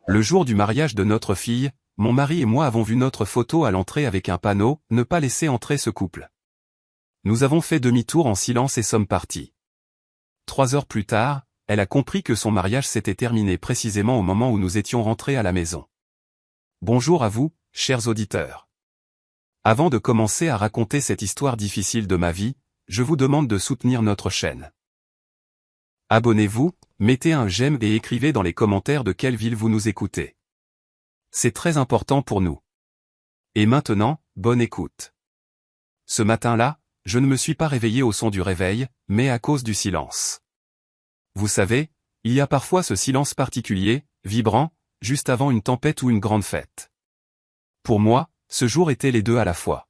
Le jour du mariage de notre fille, mon mari et moi avons vu notre photo à l'entrée avec un panneau « Ne pas laisser entrer ce couple ». Nous avons fait demi-tour en silence et sommes partis. 3 heures plus tard, elle a compris que son mariage s'était terminé précisément au moment où nous étions rentrés à la maison. Bonjour à vous, chers auditeurs. Avant de commencer à raconter cette histoire difficile de ma vie, je vous demande de soutenir notre chaîne. Abonnez-vous, mettez un j'aime et écrivez dans les commentaires de quelle ville vous nous écoutez. C'est très important pour nous. Et maintenant, bonne écoute. Ce matin-là, je ne me suis pas réveillé au son du réveil, mais à cause du silence. Vous savez, il y a parfois ce silence particulier, vibrant, juste avant une tempête ou une grande fête. Pour moi, ce jour était les deux à la fois.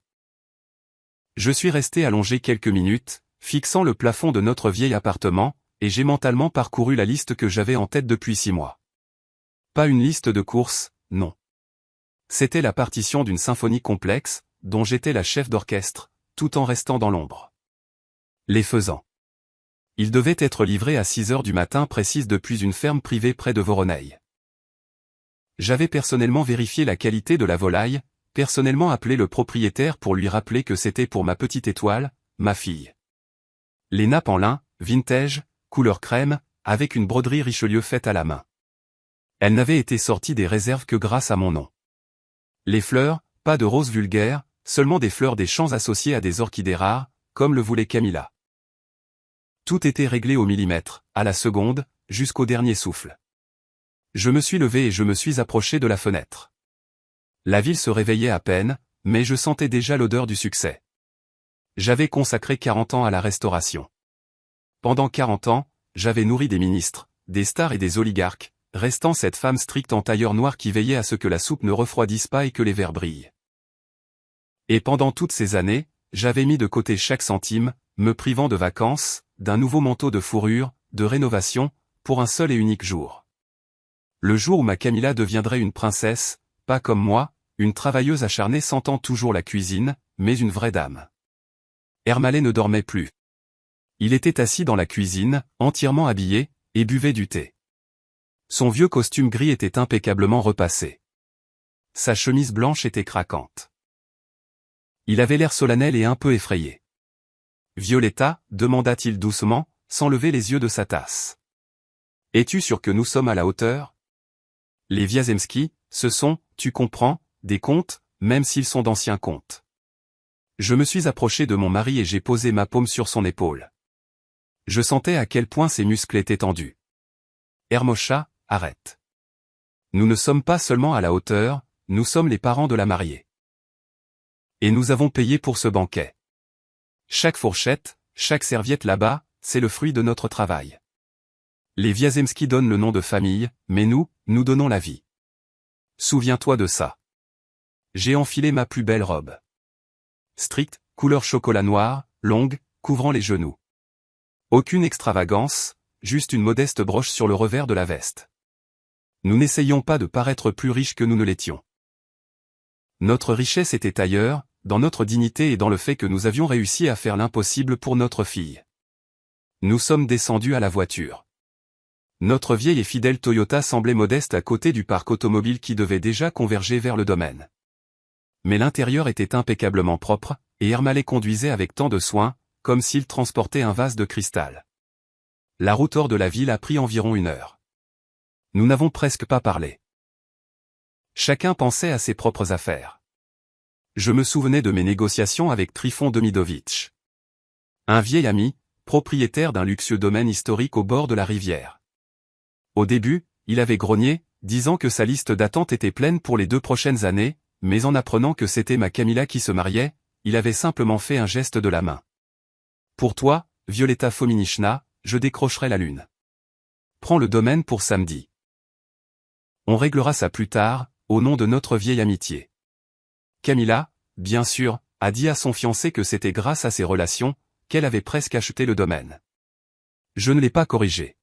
Je suis resté allongé quelques minutes, fixant le plafond de notre vieil appartement, et j'ai mentalement parcouru la liste que j'avais en tête depuis 6 mois. Pas une liste de courses, non. C'était la partition d'une symphonie complexe, dont j'étais la chef d'orchestre, tout en restant dans l'ombre. Les faisans. Ils devaient être livrés à 6 heures du matin précise depuis une ferme privée près de Voronezh. J'avais personnellement vérifié la qualité de la volaille, personnellement appelé le propriétaire pour lui rappeler que c'était pour ma petite étoile, ma fille. Les nappes en lin, vintage, couleur crème, avec une broderie Richelieu faite à la main. Elles n'avaient été sorties des réserves que grâce à mon nom. Les fleurs, pas de roses vulgaires, seulement des fleurs des champs associées à des orchidées rares, comme le voulait Camilla. Tout était réglé au millimètre, à la seconde, jusqu'au dernier souffle. Je me suis levé et je me suis approché de la fenêtre. La ville se réveillait à peine, mais je sentais déjà l'odeur du succès. J'avais consacré 40 ans à la restauration. Pendant 40 ans, j'avais nourri des ministres, des stars et des oligarques, restant cette femme stricte en tailleur noir qui veillait à ce que la soupe ne refroidisse pas et que les verres brillent. Et pendant toutes ces années, j'avais mis de côté chaque centime, me privant de vacances, d'un nouveau manteau de fourrure, de rénovation, pour un seul et unique jour. Le jour où ma Camilla deviendrait une princesse, pas comme moi, une travailleuse acharnée sentant toujours la cuisine, mais une vraie dame. Ermalé ne dormait plus. Il était assis dans la cuisine, entièrement habillé, et buvait du thé. Son vieux costume gris était impeccablement repassé. Sa chemise blanche était craquante. Il avait l'air solennel et un peu effrayé. « Violetta » demanda-t-il doucement, sans lever les yeux de sa tasse. « Es-tu sûr que nous sommes à la hauteur ? Les Wiazemski, ce sont, tu comprends, des contes, même s'ils sont d'anciens contes. » Je me suis approché de mon mari et j'ai posé ma paume sur son épaule. Je sentais à quel point ses muscles étaient tendus. « Hermosha, arrête. Nous ne sommes pas seulement à la hauteur, nous sommes les parents de la mariée. Et nous avons payé pour ce banquet. Chaque fourchette, chaque serviette là-bas, c'est le fruit de notre travail. Les Wiazemski donnent le nom de famille, mais nous donnons la vie. Souviens-toi de ça. » J'ai enfilé ma plus belle robe. Stricte, couleur chocolat noir, longue, couvrant les genoux. Aucune extravagance, juste une modeste broche sur le revers de la veste. Nous n'essayions pas de paraître plus riches que nous ne l'étions. Notre richesse était ailleurs, dans notre dignité et dans le fait que nous avions réussi à faire l'impossible pour notre fille. Nous sommes descendus à la voiture. Notre vieille et fidèle Toyota semblait modeste à côté du parc automobile qui devait déjà converger vers le domaine. Mais l'intérieur était impeccablement propre, et Ermalé conduisait avec tant de soin, comme s'il transportait un vase de cristal. La route hors de la ville a pris environ 1 heure. Nous n'avons presque pas parlé. Chacun pensait à ses propres affaires. Je me souvenais de mes négociations avec Trifon Demidovitch. Un vieil ami, propriétaire d'un luxueux domaine historique au bord de la rivière. Au début, il avait grogné, disant que sa liste d'attente était pleine pour les 2 prochaines années, mais en apprenant que c'était ma Camilla qui se mariait, il avait simplement fait un geste de la main. « Pour toi, Violetta Fominichna, je décrocherai la lune. Prends le domaine pour samedi. On réglera ça plus tard, au nom de notre vieille amitié. » Camilla, bien sûr, a dit à son fiancé que c'était grâce à ses relations, qu'elle avait presque acheté le domaine. Je ne l'ai pas corrigé.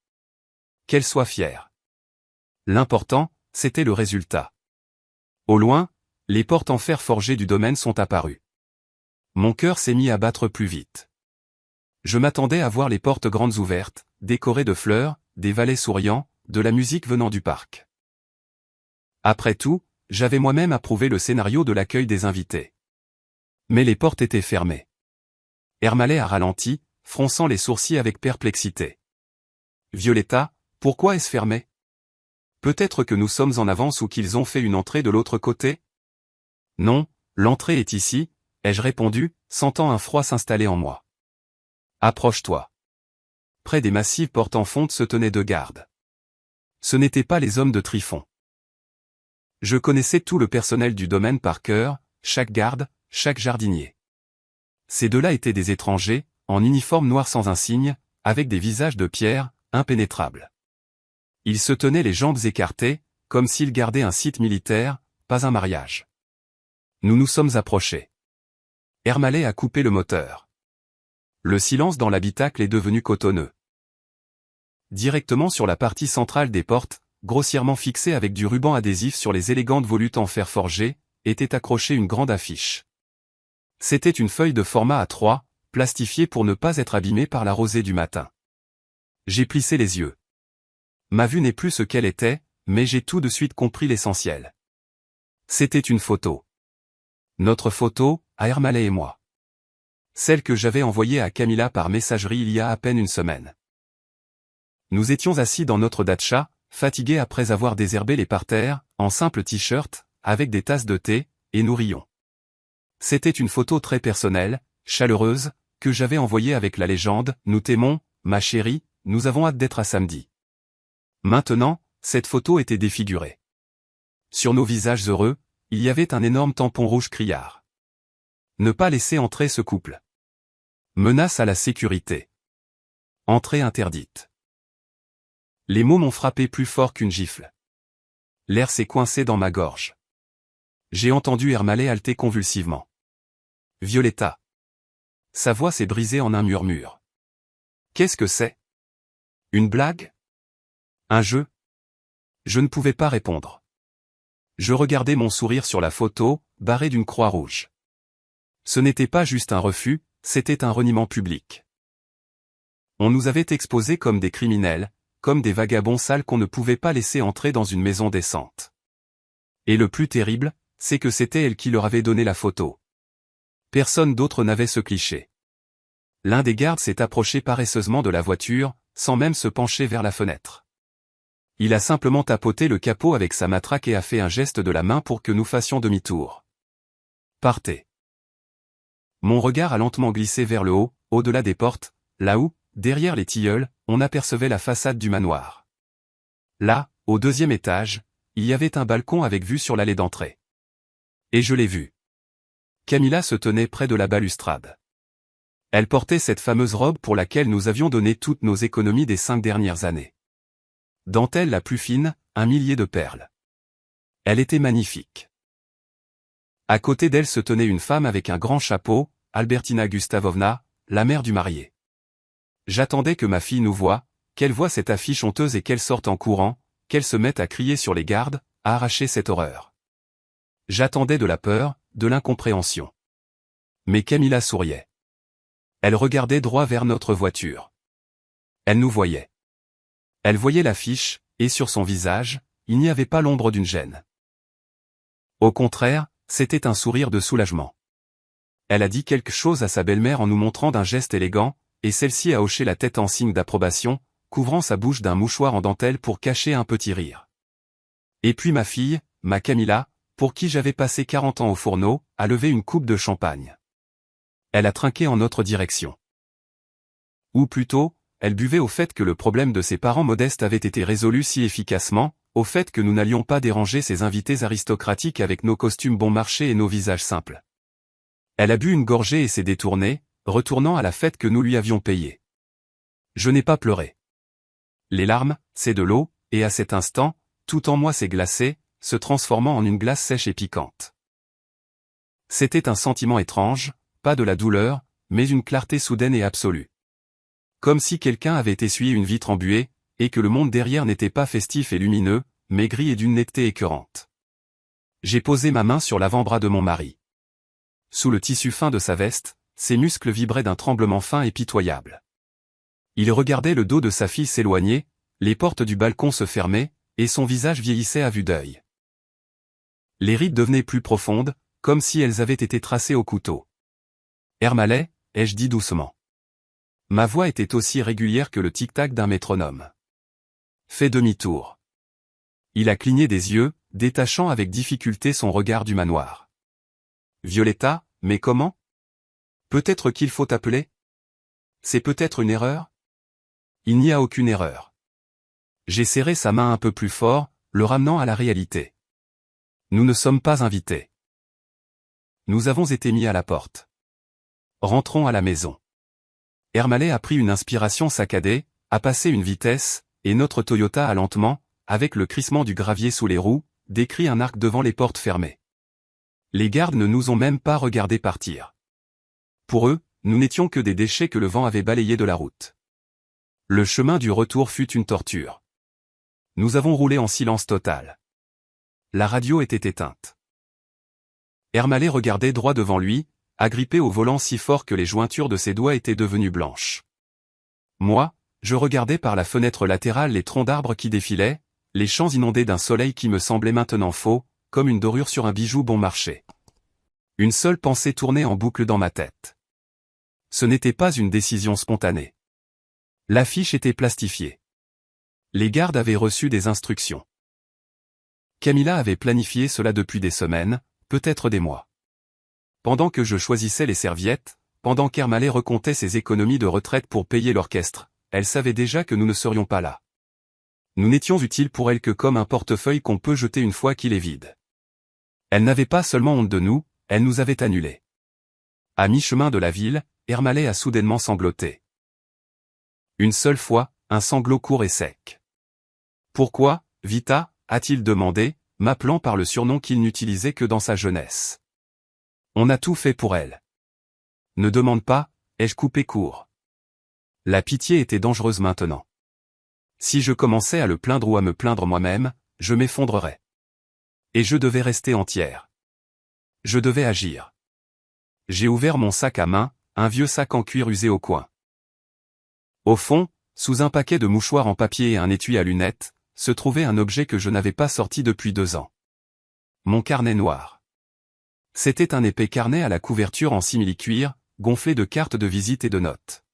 Qu'elle soit fière. L'important, c'était le résultat. Au loin, les portes en fer forgé du domaine sont apparues. Mon cœur s'est mis à battre plus vite. Je m'attendais à voir les portes grandes ouvertes, décorées de fleurs, des valets souriants, de la musique venant du parc. Après tout, j'avais moi-même approuvé le scénario de l'accueil des invités. Mais les portes étaient fermées. Ermalet a ralenti, fronçant les sourcils avec perplexité. Violetta, pourquoi est-ce fermé? Peut-être que nous sommes en avance ou qu'ils ont fait une entrée de l'autre côté? Non, l'entrée est ici, ai-je répondu, sentant un froid s'installer en moi. Approche-toi. Près des massives portes en fonte se tenaient deux gardes. Ce n'étaient pas les hommes de Tryphon. Je connaissais tout le personnel du domaine par cœur, chaque garde, chaque jardinier. Ces deux-là étaient des étrangers, en uniforme noir sans insigne, avec des visages de pierre, impénétrables. Ils se tenaient les jambes écartées, comme s'ils gardaient un site militaire, pas un mariage. Nous nous sommes approchés. Ermalet a coupé le moteur. Le silence dans l'habitacle est devenu cotonneux. Directement sur la partie centrale des portes, grossièrement fixée avec du ruban adhésif sur les élégantes volutes en fer forgé, était accrochée une grande affiche. C'était une feuille de format A3, plastifiée pour ne pas être abîmée par la rosée du matin. J'ai plissé les yeux. Ma vue n'est plus ce qu'elle était, mais j'ai tout de suite compris l'essentiel. C'était une photo. Notre photo, à Ermalet et moi. Celle que j'avais envoyée à Camilla par messagerie il y a à peine une semaine. Nous étions assis dans notre datcha, fatigués après avoir désherbé les parterres, en simple t-shirt, avec des tasses de thé, et nous rions. C'était une photo très personnelle, chaleureuse, que j'avais envoyée avec la légende « Nous t'aimons, ma chérie, nous avons hâte d'être à samedi ». Maintenant, cette photo était défigurée. Sur nos visages heureux, il y avait un énorme tampon rouge criard. Ne pas laisser entrer ce couple. Menace à la sécurité. Entrée interdite. Les mots m'ont frappé plus fort qu'une gifle. L'air s'est coincé dans ma gorge. J'ai entendu Ermalet halter convulsivement. Violetta. Sa voix s'est brisée en un murmure. Qu'est-ce que c'est? Une blague? Un jeu? Je ne pouvais pas répondre. Je regardais mon sourire sur la photo, barré d'une croix rouge. Ce n'était pas juste un refus, c'était un reniement public. On nous avait exposés comme des criminels, comme des vagabonds sales qu'on ne pouvait pas laisser entrer dans une maison décente. Et le plus terrible, c'est que c'était elle qui leur avait donné la photo. Personne d'autre n'avait ce cliché. L'un des gardes s'est approché paresseusement de la voiture, sans même se pencher vers la fenêtre. Il a simplement tapoté le capot avec sa matraque et a fait un geste de la main pour que nous fassions demi-tour. Partez. Mon regard a lentement glissé vers le haut, au-delà des portes, là où, derrière les tilleuls, on apercevait la façade du manoir. Là, au deuxième étage, il y avait un balcon avec vue sur l'allée d'entrée. Et je l'ai vu. Camilla se tenait près de la balustrade. Elle portait cette fameuse robe pour laquelle nous avions donné toutes nos économies des 5 dernières années. Dentelle la plus fine, 1 millier de perles. Elle était magnifique. À côté d'elle se tenait une femme avec un grand chapeau, Albertina Gustavovna, la mère du marié. J'attendais que ma fille nous voie, qu'elle voie cette affiche honteuse et qu'elle sorte en courant, qu'elle se mette à crier sur les gardes, à arracher cette horreur. J'attendais de la peur, de l'incompréhension. Mais Camilla souriait. Elle regardait droit vers notre voiture. Elle nous voyait. Elle voyait l'affiche, et sur son visage, il n'y avait pas l'ombre d'une gêne. Au contraire, c'était un sourire de soulagement. Elle a dit quelque chose à sa belle-mère en nous montrant d'un geste élégant, et celle-ci a hoché la tête en signe d'approbation, couvrant sa bouche d'un mouchoir en dentelle pour cacher un petit rire. Et puis ma fille, ma Camilla, pour qui j'avais passé 40 ans au fourneau, a levé une coupe de champagne. Elle a trinqué en notre direction. Ou plutôt, elle buvait au fait que le problème de ses parents modestes avait été résolu si efficacement, au fait que nous n'allions pas déranger ces invités aristocratiques avec nos costumes bon marché et nos visages simples. Elle a bu une gorgée et s'est détournée, retournant à la fête que nous lui avions payée. Je n'ai pas pleuré. Les larmes, c'est de l'eau, et à cet instant, tout en moi s'est glacé, se transformant en une glace sèche et piquante. C'était un sentiment étrange, pas de la douleur, mais une clarté soudaine et absolue. Comme si quelqu'un avait essuyé une vitre embuée, et que le monde derrière n'était pas festif et lumineux, mais gris et d'une netteté écœurante. J'ai posé ma main sur l'avant-bras de mon mari. Sous le tissu fin de sa veste, ses muscles vibraient d'un tremblement fin et pitoyable. Il regardait le dos de sa fille s'éloigner, les portes du balcon se fermaient, et son visage vieillissait à vue d'œil. Les rides devenaient plus profondes, comme si elles avaient été tracées au couteau. Ermallai, ai-je dit doucement. Ma voix était aussi régulière que le tic-tac d'un métronome. Fais demi-tour. Il a cligné des yeux, détachant avec difficulté son regard du manoir. Violetta, mais comment? Peut-être qu'il faut appeler? C'est peut-être une erreur? Il n'y a aucune erreur. J'ai serré sa main un peu plus fort, le ramenant à la réalité. Nous ne sommes pas invités. Nous avons été mis à la porte. Rentrons à la maison. Ermallai a pris une inspiration saccadée, a passé une vitesse, et notre Toyota a lentement, avec le crissement du gravier sous les roues, décrit un arc devant les portes fermées. Les gardes ne nous ont même pas regardé partir. Pour eux, nous n'étions que des déchets que le vent avait balayés de la route. Le chemin du retour fut une torture. Nous avons roulé en silence total. La radio était éteinte. Ermallai regardait droit devant lui, agrippé au volant si fort que les jointures de ses doigts étaient devenues blanches. Moi, je regardais par la fenêtre latérale les troncs d'arbres qui défilaient, les champs inondés d'un soleil qui me semblait maintenant faux, comme une dorure sur un bijou bon marché. Une seule pensée tournait en boucle dans ma tête. Ce n'était pas une décision spontanée. L'affiche était plastifiée. Les gardes avaient reçu des instructions. Camilla avait planifié cela depuis des semaines, peut-être des mois. Pendant que je choisissais les serviettes, pendant qu'Ermallai recomptait ses économies de retraite pour payer l'orchestre, elle savait déjà que nous ne serions pas là. Nous n'étions utiles pour elle que comme un portefeuille qu'on peut jeter une fois qu'il est vide. Elle n'avait pas seulement honte de nous, elle nous avait annulés. À mi-chemin de la ville, Ermallai a soudainement sangloté. Une seule fois, un sanglot court et sec. Pourquoi, Vita, a-t-il demandé, m'appelant par le surnom qu'il n'utilisait que dans sa jeunesse. On a tout fait pour elle. Ne demande pas, ai-je coupé court. La pitié était dangereuse maintenant. Si je commençais à le plaindre ou à me plaindre moi-même, je m'effondrerais. Et je devais rester entière. Je devais agir. J'ai ouvert mon sac à main, un vieux sac en cuir usé au coin. Au fond, sous un paquet de mouchoirs en papier et un étui à lunettes, se trouvait un objet que je n'avais pas sorti depuis 2 ans. Mon carnet noir. C'était un épais carnet à la couverture en simili-cuir, gonflé de cartes de visite et de notes.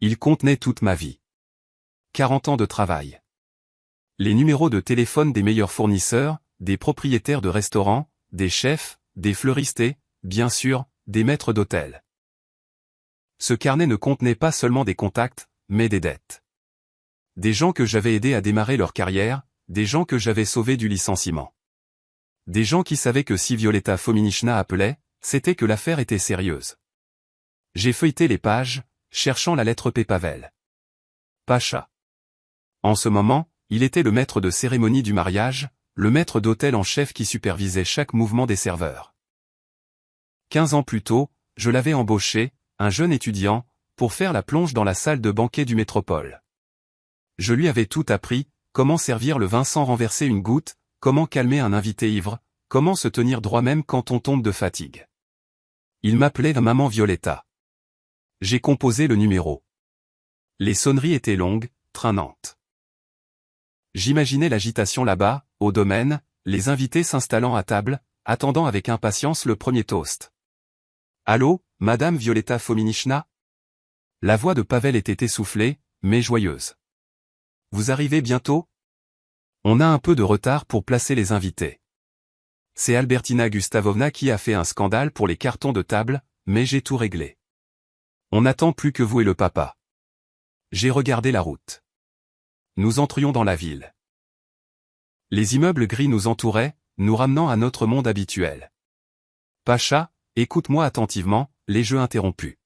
Il contenait toute ma vie. 40 ans de travail. Les numéros de téléphone des meilleurs fournisseurs, des propriétaires de restaurants, des chefs, des fleuristes et, bien sûr, des maîtres d'hôtel. Ce carnet ne contenait pas seulement des contacts, mais des dettes. Des gens que j'avais aidés à démarrer leur carrière, des gens que j'avais sauvés du licenciement. Des gens qui savaient que si Violetta Fominishna appelait, c'était que l'affaire était sérieuse. J'ai feuilleté les pages, cherchant la lettre P. Pavel. Pacha. En ce moment, il était le maître de cérémonie du mariage, le maître d'hôtel en chef qui supervisait chaque mouvement des serveurs. 15 ans plus tôt, je l'avais embauché, un jeune étudiant, pour faire la plonge dans la salle de banquet du Métropole. Je lui avais tout appris, comment servir le vin sans renverser une goutte, comment calmer un invité ivre, comment se tenir droit même quand on tombe de fatigue. Il m'appelait Maman Violetta. J'ai composé le numéro. Les sonneries étaient longues, traînantes. J'imaginais l'agitation là-bas, au domaine, les invités s'installant à table, attendant avec impatience le premier toast. Allô, Madame Violetta Fominishna? La voix de Pavel était essoufflée, mais joyeuse. Vous arrivez bientôt? On a un peu de retard pour placer les invités. C'est Albertina Gustavovna qui a fait un scandale pour les cartons de table, mais j'ai tout réglé. On n'attend plus que vous et le papa. J'ai regardé la route. Nous entrions dans la ville. Les immeubles gris nous entouraient, nous ramenant à notre monde habituel. Pacha, écoute-moi attentivement, les jeux interrompus.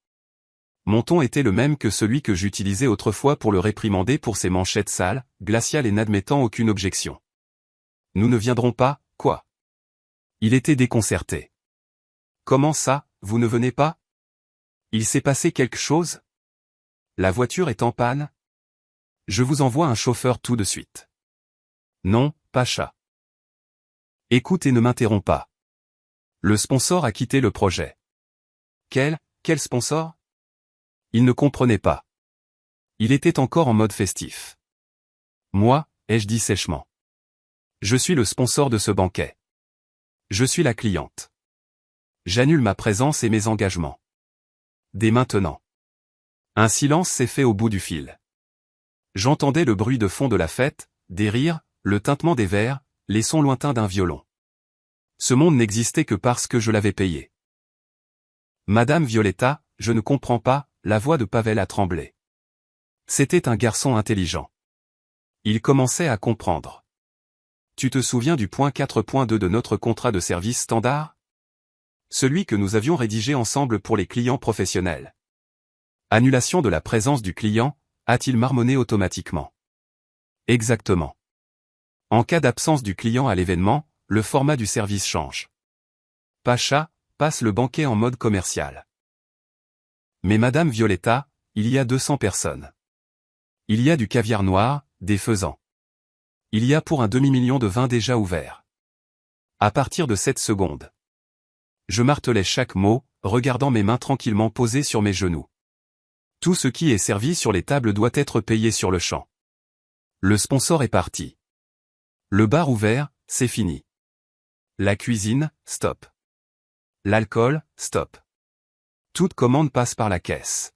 Mon ton était le même que celui que j'utilisais autrefois pour le réprimander pour ses manchettes sales, glaciales et n'admettant aucune objection. Nous ne viendrons pas, quoi? Il était déconcerté. Comment ça, vous ne venez pas? Il s'est passé quelque chose? La voiture est en panne? Je vous envoie un chauffeur tout de suite. Non, Pacha. Écoute et ne m'interromps pas. Le sponsor a quitté le projet. Quel sponsor? Il ne comprenait pas. Il était encore en mode festif. Moi, ai-je dit sèchement. Je suis le sponsor de ce banquet. Je suis la cliente. J'annule ma présence et mes engagements. Dès maintenant. Un silence s'est fait au bout du fil. J'entendais le bruit de fond de la fête, des rires, le tintement des verres, les sons lointains d'un violon. Ce monde n'existait que parce que je l'avais payé. Madame Violetta, je ne comprends pas, la voix de Pavel a tremblé. C'était un garçon intelligent. Il commençait à comprendre. Tu te souviens du point 4.2 de notre contrat de service standard? Celui que nous avions rédigé ensemble pour les clients professionnels. Annulation de la présence du client, a-t-il marmonné automatiquement. Exactement. En cas d'absence du client à l'événement, le format du service change. Pacha passe le banquet en mode commercial. Mais Madame Violetta, il y a 200 personnes. Il y a du caviar noir, des faisans. Il y a pour un demi-million de vins déjà ouverts. À partir de cette seconde. Je martelais chaque mot, regardant mes mains tranquillement posées sur mes genoux. Tout ce qui est servi sur les tables doit être payé sur le champ. Le sponsor est parti. Le bar ouvert, c'est fini. La cuisine, stop. L'alcool, stop. Toute commande passe par la caisse.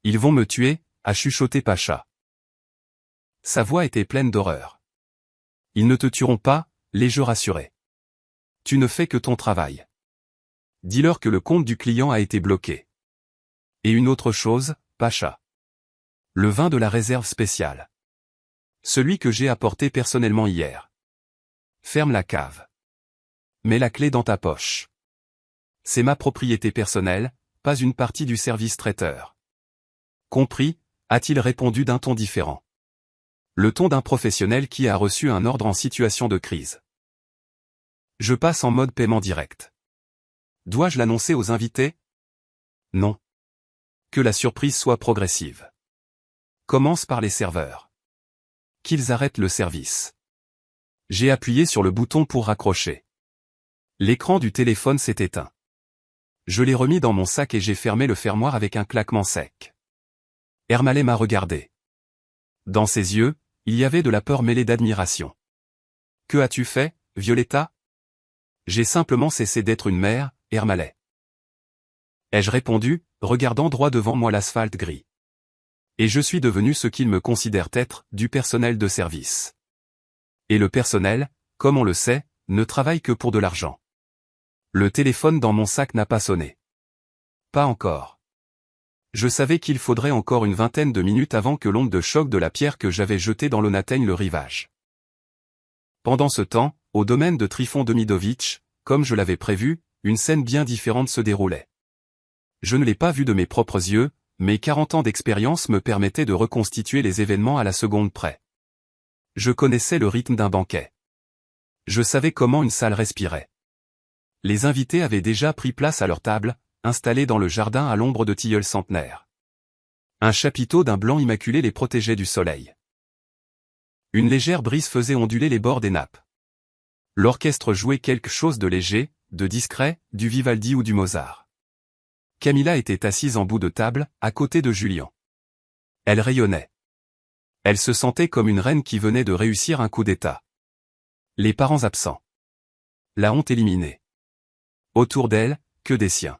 Ils vont me tuer, a chuchoté Pacha. Sa voix était pleine d'horreur. Ils ne te tueront pas, l'ai-je rassuré. Tu ne fais que ton travail. Dis-leur que le compte du client a été bloqué. Et une autre chose, Pacha. Le vin de la réserve spéciale. Celui que j'ai apporté personnellement hier. Ferme la cave. Mets la clé dans ta poche. C'est ma propriété personnelle, pas une partie du service traiteur. Compris, a-t-il répondu d'un ton différent. Le ton d'un professionnel qui a reçu un ordre en situation de crise. Je passe en mode paiement direct. Dois-je l'annoncer aux invités? Non. Que la surprise soit progressive. Commence par les serveurs. Qu'ils arrêtent le service. J'ai appuyé sur le bouton pour raccrocher. L'écran du téléphone s'est éteint. Je l'ai remis dans mon sac et j'ai fermé le fermoir avec un claquement sec. Ermalais m'a regardé. Dans ses yeux, il y avait de la peur mêlée d'admiration. Que as-tu fait, Violetta? J'ai simplement cessé d'être une mère, Ermalais. Ai-je répondu, regardant droit devant moi l'asphalte gris. Et je suis devenu ce qu'ils me considèrent être, du personnel de service. Et le personnel, comme on le sait, ne travaille que pour de l'argent. Le téléphone dans mon sac n'a pas sonné. Pas encore. Je savais qu'il faudrait encore une vingtaine de minutes avant que l'onde de choc de la pierre que j'avais jetée dans l'eau n'atteigne le rivage. Pendant ce temps, au domaine de Trifon Demidovitch, comme je l'avais prévu, une scène bien différente se déroulait. Je ne l'ai pas vu de mes propres yeux, mais 40 ans d'expérience me permettaient de reconstituer les événements à la seconde près. Je connaissais le rythme d'un banquet. Je savais comment une salle respirait. Les invités avaient déjà pris place à leur table, installés dans le jardin à l'ombre de tilleuls centenaires. Un chapiteau d'un blanc immaculé les protégeait du soleil. Une légère brise faisait onduler les bords des nappes. L'orchestre jouait quelque chose de léger, de discret, du Vivaldi ou du Mozart. Camilla était assise en bout de table, à côté de Julien. Elle rayonnait. Elle se sentait comme une reine qui venait de réussir un coup d'état. Les parents absents. La honte éliminée. Autour d'elle, que des siens.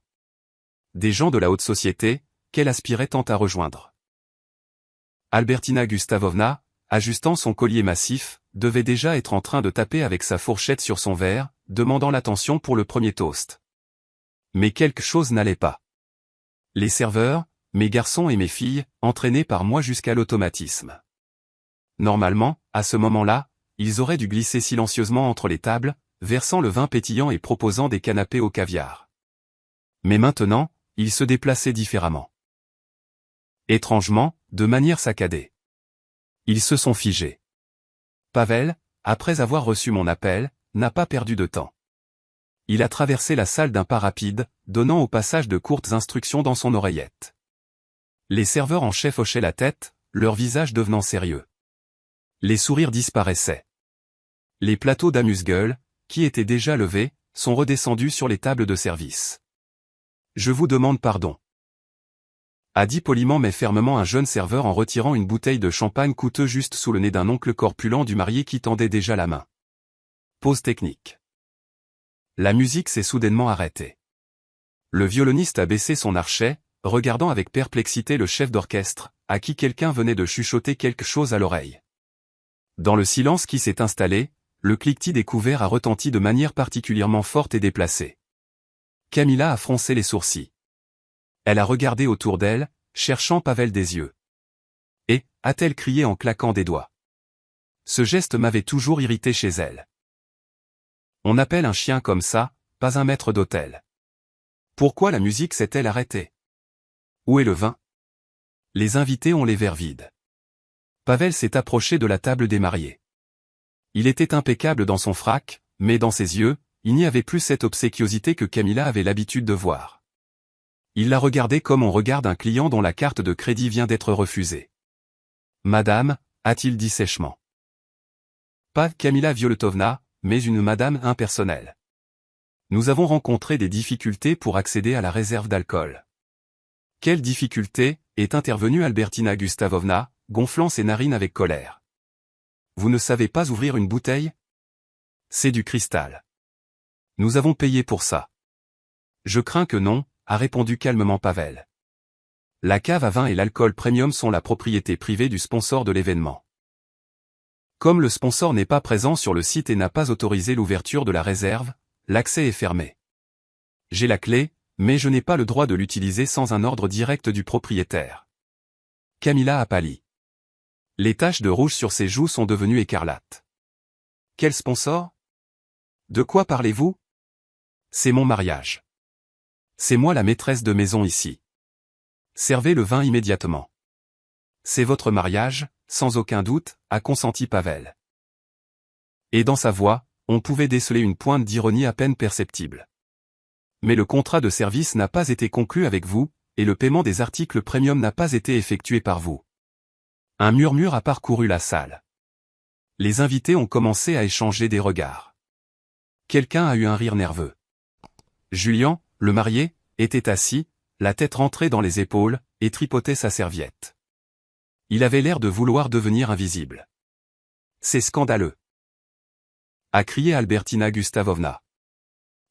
Des gens de la haute société, qu'elle aspirait tant à rejoindre. Albertina Gustavovna, ajustant son collier massif, devait déjà être en train de taper avec sa fourchette sur son verre, demandant l'attention pour le premier toast. Mais quelque chose n'allait pas. Les serveurs, mes garçons et mes filles, entraînés par moi jusqu'à l'automatisme. Normalement, à ce moment-là, ils auraient dû glisser silencieusement entre les tables, versant le vin pétillant et proposant des canapés au caviar. Mais maintenant, ils se déplaçaient différemment. Étrangement, de manière saccadée. Ils se sont figés. Pavel, après avoir reçu mon appel, n'a pas perdu de temps. Il a traversé la salle d'un pas rapide, donnant au passage de courtes instructions dans son oreillette. Les serveurs en chef hochaient la tête, leur visage devenant sérieux. Les sourires disparaissaient. Les plateaux d'amuse-gueule, qui étaient déjà levés, sont redescendus sur les tables de service. Je vous demande pardon. A dit poliment mais fermement un jeune serveur en retirant une bouteille de champagne coûteux juste sous le nez d'un oncle corpulent du marié qui tendait déjà la main. Pause technique. La musique s'est soudainement arrêtée. Le violoniste a baissé son archet, regardant avec perplexité le chef d'orchestre, à qui quelqu'un venait de chuchoter quelque chose à l'oreille. Dans le silence qui s'est installé, le cliquetis des couverts a retenti de manière particulièrement forte et déplacée. Camilla a froncé les sourcils. Elle a regardé autour d'elle, cherchant Pavel des yeux. Et, a-t-elle crié en claquant des doigts. Ce geste m'avait toujours irrité chez elle. On appelle un chien comme ça, pas un maître d'hôtel. Pourquoi la musique s'est-elle arrêtée? Où est le vin? Les invités ont les verres vides. Pavel s'est approché de la table des mariés. Il était impeccable dans son frac, mais dans ses yeux, il n'y avait plus cette obséquiosité que Camilla avait l'habitude de voir. Il la regardait comme on regarde un client dont la carte de crédit vient d'être refusée. « Madame » a-t-il dit sèchement. Pas Camilla Violetovna, mais une madame impersonnelle. Nous avons rencontré des difficultés pour accéder à la réserve d'alcool. Quelle difficulté est intervenue Albertina Gustavovna, gonflant ses narines avec colère. Vous ne savez pas ouvrir une bouteille? C'est du cristal. Nous avons payé pour ça. Je crains que non, a répondu calmement Pavel. La cave à vin et l'alcool premium sont la propriété privée du sponsor de l'événement. Comme le sponsor n'est pas présent sur le site et n'a pas autorisé l'ouverture de la réserve, l'accès est fermé. J'ai la clé, mais je n'ai pas le droit de l'utiliser sans un ordre direct du propriétaire. Camilla a pâli. Les taches de rouge sur ses joues sont devenues écarlates. Quel sponsor? De quoi parlez-vous? C'est mon mariage. C'est moi la maîtresse de maison ici. Servez le vin immédiatement. C'est votre mariage, sans aucun doute, a consenti Pavel. Et dans sa voix, on pouvait déceler une pointe d'ironie à peine perceptible. Mais le contrat de service n'a pas été conclu avec vous, et le paiement des articles premium n'a pas été effectué par vous. Un murmure a parcouru la salle. Les invités ont commencé à échanger des regards. Quelqu'un a eu un rire nerveux. Julien, le marié, était assis, la tête rentrée dans les épaules, et tripotait sa serviette. Il avait l'air de vouloir devenir invisible. C'est scandaleux, a crié Albertina Gustavovna.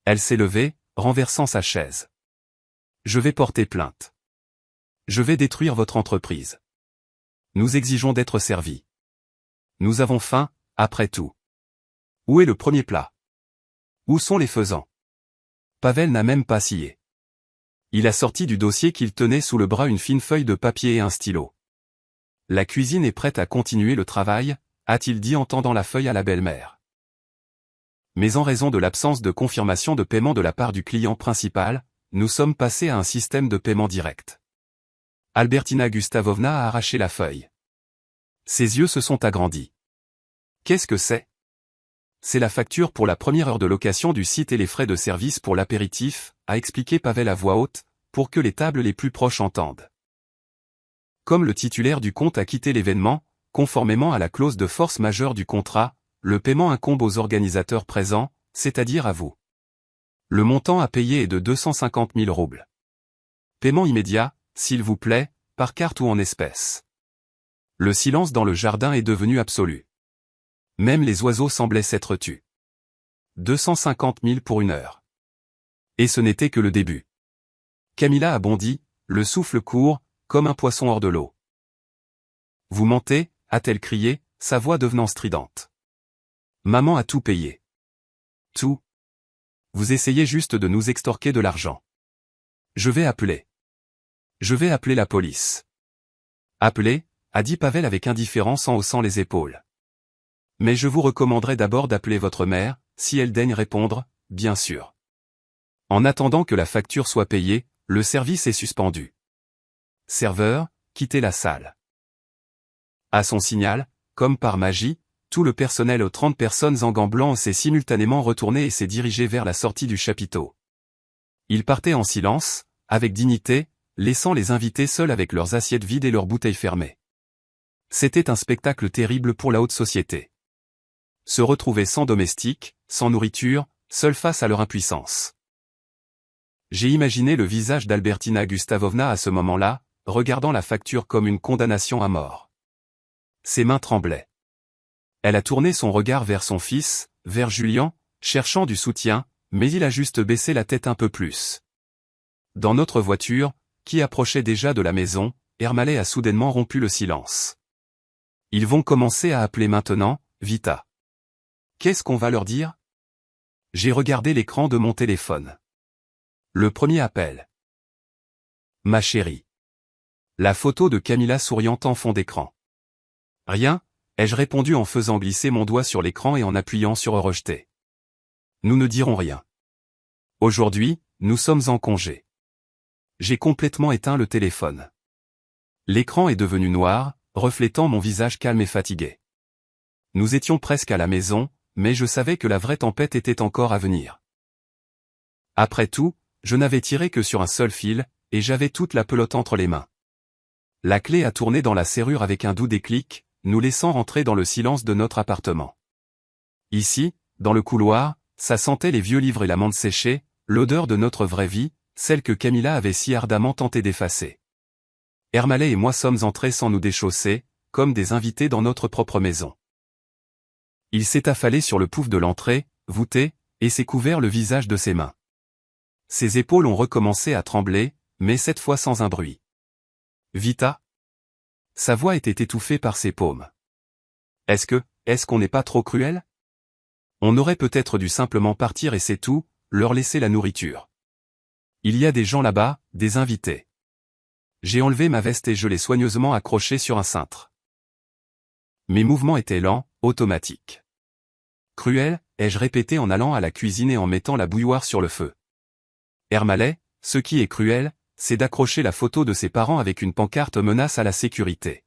Elle s'est levée, renversant sa chaise. Je vais porter plainte. Je vais détruire votre entreprise. Nous exigeons d'être servis. Nous avons faim, après tout. Où est le premier plat? Où sont les faisans? Pavel n'a même pas scié. Il a sorti du dossier qu'il tenait sous le bras une fine feuille de papier et un stylo. La cuisine est prête à continuer le travail, a-t-il dit en tendant la feuille à la belle-mère. Mais en raison de l'absence de confirmation de paiement de la part du client principal, nous sommes passés à un système de paiement direct. Albertina Gustavovna a arraché la feuille. Ses yeux se sont agrandis. Qu'est-ce que c'est? C'est la facture pour la première heure de location du site et les frais de service pour l'apéritif, a expliqué Pavel à voix haute, pour que les tables les plus proches entendent. Comme le titulaire du compte a quitté l'événement, conformément à la clause de force majeure du contrat, le paiement incombe aux organisateurs présents, c'est-à-dire à vous. Le montant à payer est de 250 000 roubles. Paiement immédiat, s'il vous plaît, par carte ou en espèces. Le silence dans le jardin est devenu absolu. Même les oiseaux semblaient s'être tus. 250 000 pour une heure. Et ce n'était que le début. Camilla a bondi, le souffle court, comme un poisson hors de l'eau. Vous mentez, a-t-elle crié, sa voix devenant stridente. Maman a tout payé. Tout. Vous essayez juste de nous extorquer de l'argent. Je vais appeler. Je vais appeler la police. Appeler, a dit Pavel avec indifférence en haussant les épaules. Mais je vous recommanderais d'abord d'appeler votre mère, si elle daigne répondre, bien sûr. En attendant que la facture soit payée, le service est suspendu. Serveur, quittez la salle. À son signal, comme par magie, tout le personnel aux 30 personnes en gants blancs s'est simultanément retourné et s'est dirigé vers la sortie du chapiteau. Ils partaient en silence, avec dignité, laissant les invités seuls avec leurs assiettes vides et leurs bouteilles fermées. C'était un spectacle terrible pour la haute société. Se retrouver sans domestique, sans nourriture, seuls face à leur impuissance. J'ai imaginé le visage d'Albertina Gustavovna à ce moment-là, regardant la facture comme une condamnation à mort. Ses mains tremblaient. Elle a tourné son regard vers son fils, vers Julien, cherchant du soutien, mais il a juste baissé la tête un peu plus. Dans notre voiture, qui approchait déjà de la maison, Ermalay a soudainement rompu le silence. Ils vont commencer à appeler maintenant, Vita. Qu'est-ce qu'on va leur dire? J'ai regardé l'écran de mon téléphone. Le premier appel. Ma chérie. La photo de Camilla souriant en fond d'écran. Rien, ai-je répondu en faisant glisser mon doigt sur l'écran et en appuyant sur rejeter. Nous ne dirons rien. Aujourd'hui, nous sommes en congé. J'ai complètement éteint le téléphone. L'écran est devenu noir, reflétant mon visage calme et fatigué. Nous étions presque à la maison, mais je savais que la vraie tempête était encore à venir. Après tout, je n'avais tiré que sur un seul fil, et j'avais toute la pelote entre les mains. La clé a tourné dans la serrure avec un doux déclic, nous laissant rentrer dans le silence de notre appartement. Ici, dans le couloir, ça sentait les vieux livres et la menthe séchée, l'odeur de notre vraie vie, celle que Camilla avait si ardemment tenté d'effacer. Ermalay et moi sommes entrés sans nous déchausser, comme des invités dans notre propre maison. Il s'est affalé sur le pouf de l'entrée, voûté, et s'est couvert le visage de ses mains. Ses épaules ont recommencé à trembler, mais cette fois sans un bruit. Vita? Sa voix était étouffée par ses paumes. Est-ce qu'on n'est pas trop cruel? On aurait peut-être dû simplement partir et c'est tout, leur laisser la nourriture. Il y a des gens là-bas, des invités. J'ai enlevé ma veste et je l'ai soigneusement accrochée sur un cintre. Mes mouvements étaient lents, automatiques. Cruel, ai-je répété en allant à la cuisine et en mettant la bouilloire sur le feu. Ermalay, ce qui est cruel, c'est d'accrocher la photo de ses parents avec une pancarte menace à la sécurité.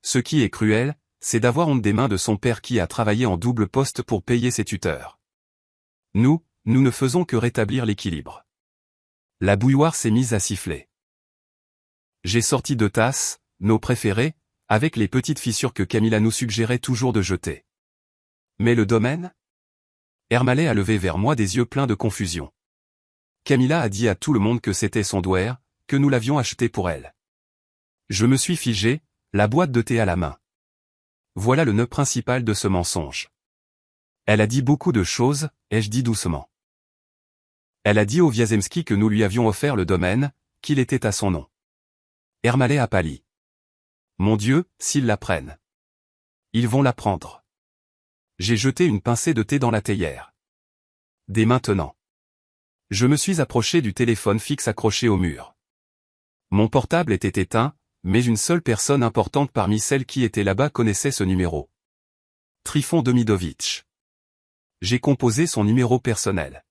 Ce qui est cruel, c'est d'avoir honte des mains de son père qui a travaillé en double poste pour payer ses tuteurs. Nous ne faisons que rétablir l'équilibre. La bouilloire s'est mise à siffler. J'ai sorti 2 tasses, nos préférées, avec les petites fissures que Camilla nous suggérait toujours de jeter. Mais le domaine? Ermalay a levé vers moi des yeux pleins de confusion. Camilla a dit à tout le monde que c'était son douaire, que nous l'avions acheté pour elle. Je me suis figé, la boîte de thé à la main. Voilà le nœud principal de ce mensonge. Elle a dit beaucoup de choses, ai-je dit doucement. Elle a dit au Wiazemski que nous lui avions offert le domaine, qu'il était à son nom. Ermalay a pâli. Mon Dieu, s'ils la prennent. Ils vont la prendre. J'ai jeté une pincée de thé dans la théière. Dès maintenant. Je me suis approché du téléphone fixe accroché au mur. Mon portable était éteint, mais une seule personne importante parmi celles qui étaient là-bas connaissait ce numéro. Trifon Demidovitch. J'ai composé son numéro personnel.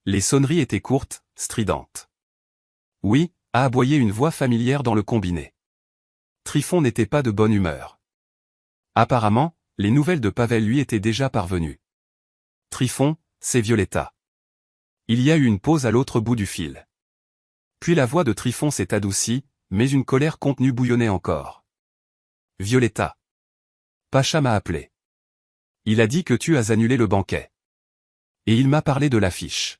Les sonneries étaient courtes, stridentes. Oui, a aboyé une voix familière dans le combiné. Trifon n'était pas de bonne humeur. Apparemment, les nouvelles de Pavel lui étaient déjà parvenues. Trifon, c'est Violetta. Il y a eu une pause à l'autre bout du fil. Puis la voix de Trifon s'est adoucie, mais une colère contenue bouillonnait encore. Violetta. Pacha m'a appelé. Il a dit que tu as annulé le banquet. Et il m'a parlé de l'affiche.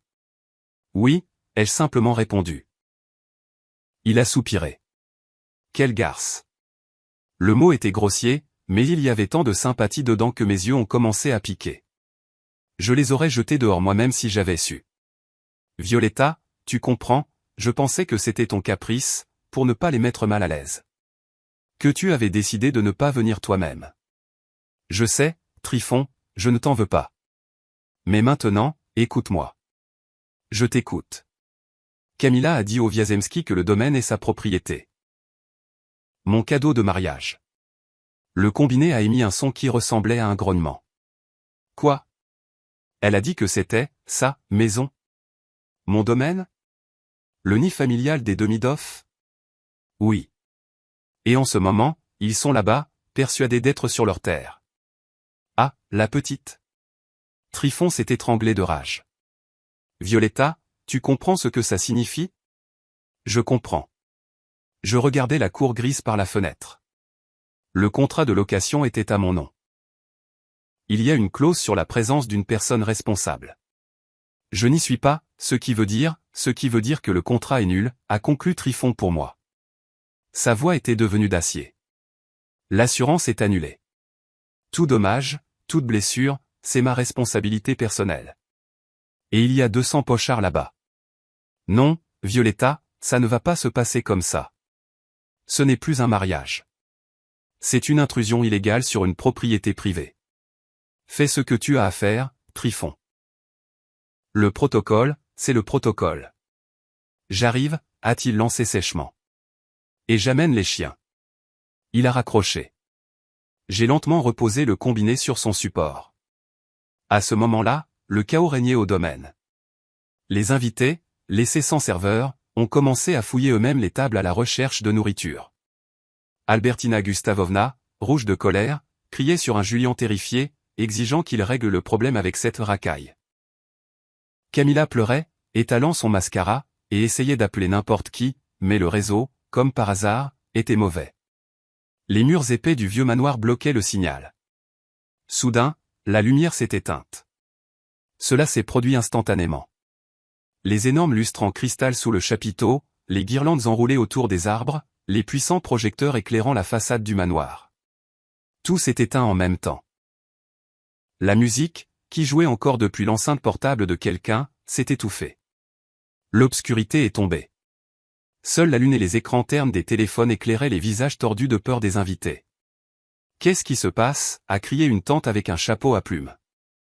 Oui, ai-je simplement répondu. Il a soupiré. Quelle garce. Le mot était grossier, mais il y avait tant de sympathie dedans que mes yeux ont commencé à piquer. Je les aurais jetés dehors moi-même si j'avais su. Violetta, tu comprends, je pensais que c'était ton caprice, pour ne pas les mettre mal à l'aise. Que tu avais décidé de ne pas venir toi-même. Je sais, Trifon, je ne t'en veux pas. Mais maintenant, écoute-moi. Je t'écoute. Camilla a dit au Wiazemski que le domaine est sa propriété. Mon cadeau de mariage. Le combiné a émis un son qui ressemblait à un grognement. Quoi? Elle a dit que c'était, sa, maison. Mon domaine? Le nid familial des Demidov? Oui. Et en ce moment, ils sont là-bas, persuadés d'être sur leur terre. Ah, la petite. Trifon s'est étranglé de rage. Violetta, tu comprends ce que ça signifie? Je comprends. Je regardais la cour grise par la fenêtre. Le contrat de location était à mon nom. Il y a une clause sur la présence d'une personne responsable. Je n'y suis pas, ce qui veut dire que le contrat est nul, a conclu Trifon pour moi. Sa voix était devenue d'acier. L'assurance est annulée. Tout dommage, toute blessure, c'est ma responsabilité personnelle. Et il y a 200 pochards là-bas. Non, Violetta, ça ne va pas se passer comme ça. Ce n'est plus un mariage. C'est une intrusion illégale sur une propriété privée. Fais ce que tu as à faire, Tryphon. Le protocole, c'est le protocole. J'arrive, a-t-il lancé sèchement. Et j'amène les chiens. Il a raccroché. J'ai lentement reposé le combiné sur son support. À ce moment-là, le chaos régnait au domaine. Les invités, laissés sans serveur, ont commencé à fouiller eux-mêmes les tables à la recherche de nourriture. Albertina Gustavovna, rouge de colère, criait sur un Julien terrifié, exigeant qu'il règle le problème avec cette racaille. Camilla pleurait, étalant son mascara, et essayait d'appeler n'importe qui, mais le réseau, comme par hasard, était mauvais. Les murs épais du vieux manoir bloquaient le signal. Soudain, la lumière s'est éteinte. Cela s'est produit instantanément. Les énormes lustres en cristal sous le chapiteau, les guirlandes enroulées autour des arbres, les puissants projecteurs éclairant la façade du manoir. Tout s'est éteint en même temps. La musique, qui jouait encore depuis l'enceinte portable de quelqu'un, s'est étouffée. L'obscurité est tombée. Seule la lune et les écrans ternes des téléphones éclairaient les visages tordus de peur des invités. « Qu'est-ce qui se passe » a crié une tante avec un chapeau à plumes.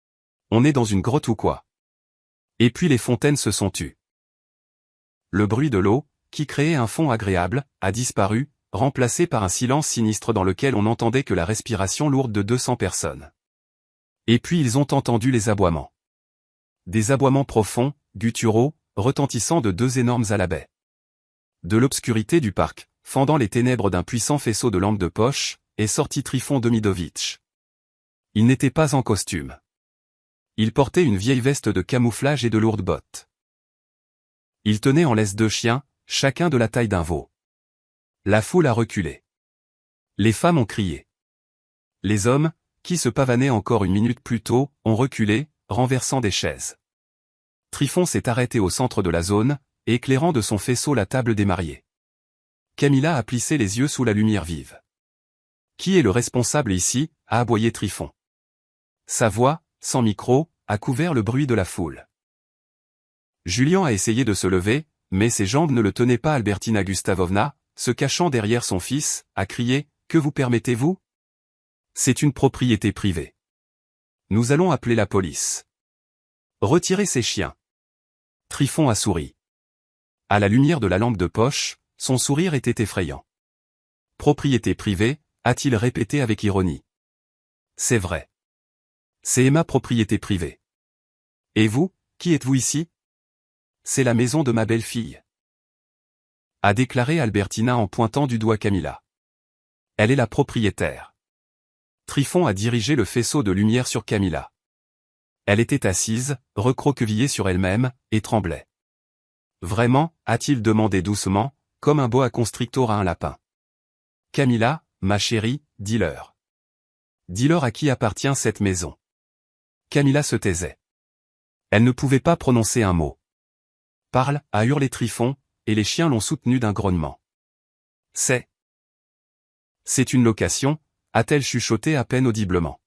« On est dans une grotte ou quoi ?» Et puis les fontaines se sont tues. Le bruit de l'eau, qui créait un fond agréable, a disparu, remplacé par un silence sinistre dans lequel on n'entendait que la respiration lourde de 200 personnes. Et puis ils ont entendu les aboiements. Des aboiements profonds, gutturaux, retentissant de 2 énormes alabais. De l'obscurité du parc, fendant les ténèbres d'un puissant faisceau de lampes de poche, est sorti Tryphon Demidovitch. Il n'était pas en costume. Il portait une vieille veste de camouflage et de lourdes bottes. Il tenait en laisse 2 chiens, chacun de la taille d'un veau. La foule a reculé. Les femmes ont crié. Les hommes, qui se pavanaient encore une minute plus tôt, ont reculé, renversant des chaises. Tryphon s'est arrêté au centre de la zone, éclairant de son faisceau la table des mariés. Camilla a plissé les yeux sous la lumière vive. « Qui est le responsable ici » a aboyé Tryphon. Sa voix, sans micro, a couvert le bruit de la foule. Julien a essayé de se lever, mais ses jambes ne le tenaient pas. Albertina Gustavovna, se cachant derrière son fils, a crié « Que vous permettez-vous ? C'est une propriété privée. Nous allons appeler la police. Retirez ces chiens. » Tryphon a souri. À la lumière de la lampe de poche, son sourire était effrayant. « Propriété privée » a-t-il répété avec ironie. « C'est vrai. C'est ma propriété privée. Et vous, qui êtes-vous ici ? C'est la maison de ma belle-fille. » a déclaré Albertina en pointant du doigt Camilla. Elle est la propriétaire. Tryphon a dirigé le faisceau de lumière sur Camilla. Elle était assise, recroquevillée sur elle-même, et tremblait. « Vraiment » a-t-il demandé doucement, comme un boa constrictor à un lapin. « Camilla, ma chérie, dis-leur. Dis-leur à qui appartient cette maison. » Camilla se taisait. Elle ne pouvait pas prononcer un mot. « Parle » a hurlé Tryphon, et les chiens l'ont soutenu d'un grognement. « C'est une location » a-t-elle chuchoté à peine audiblement.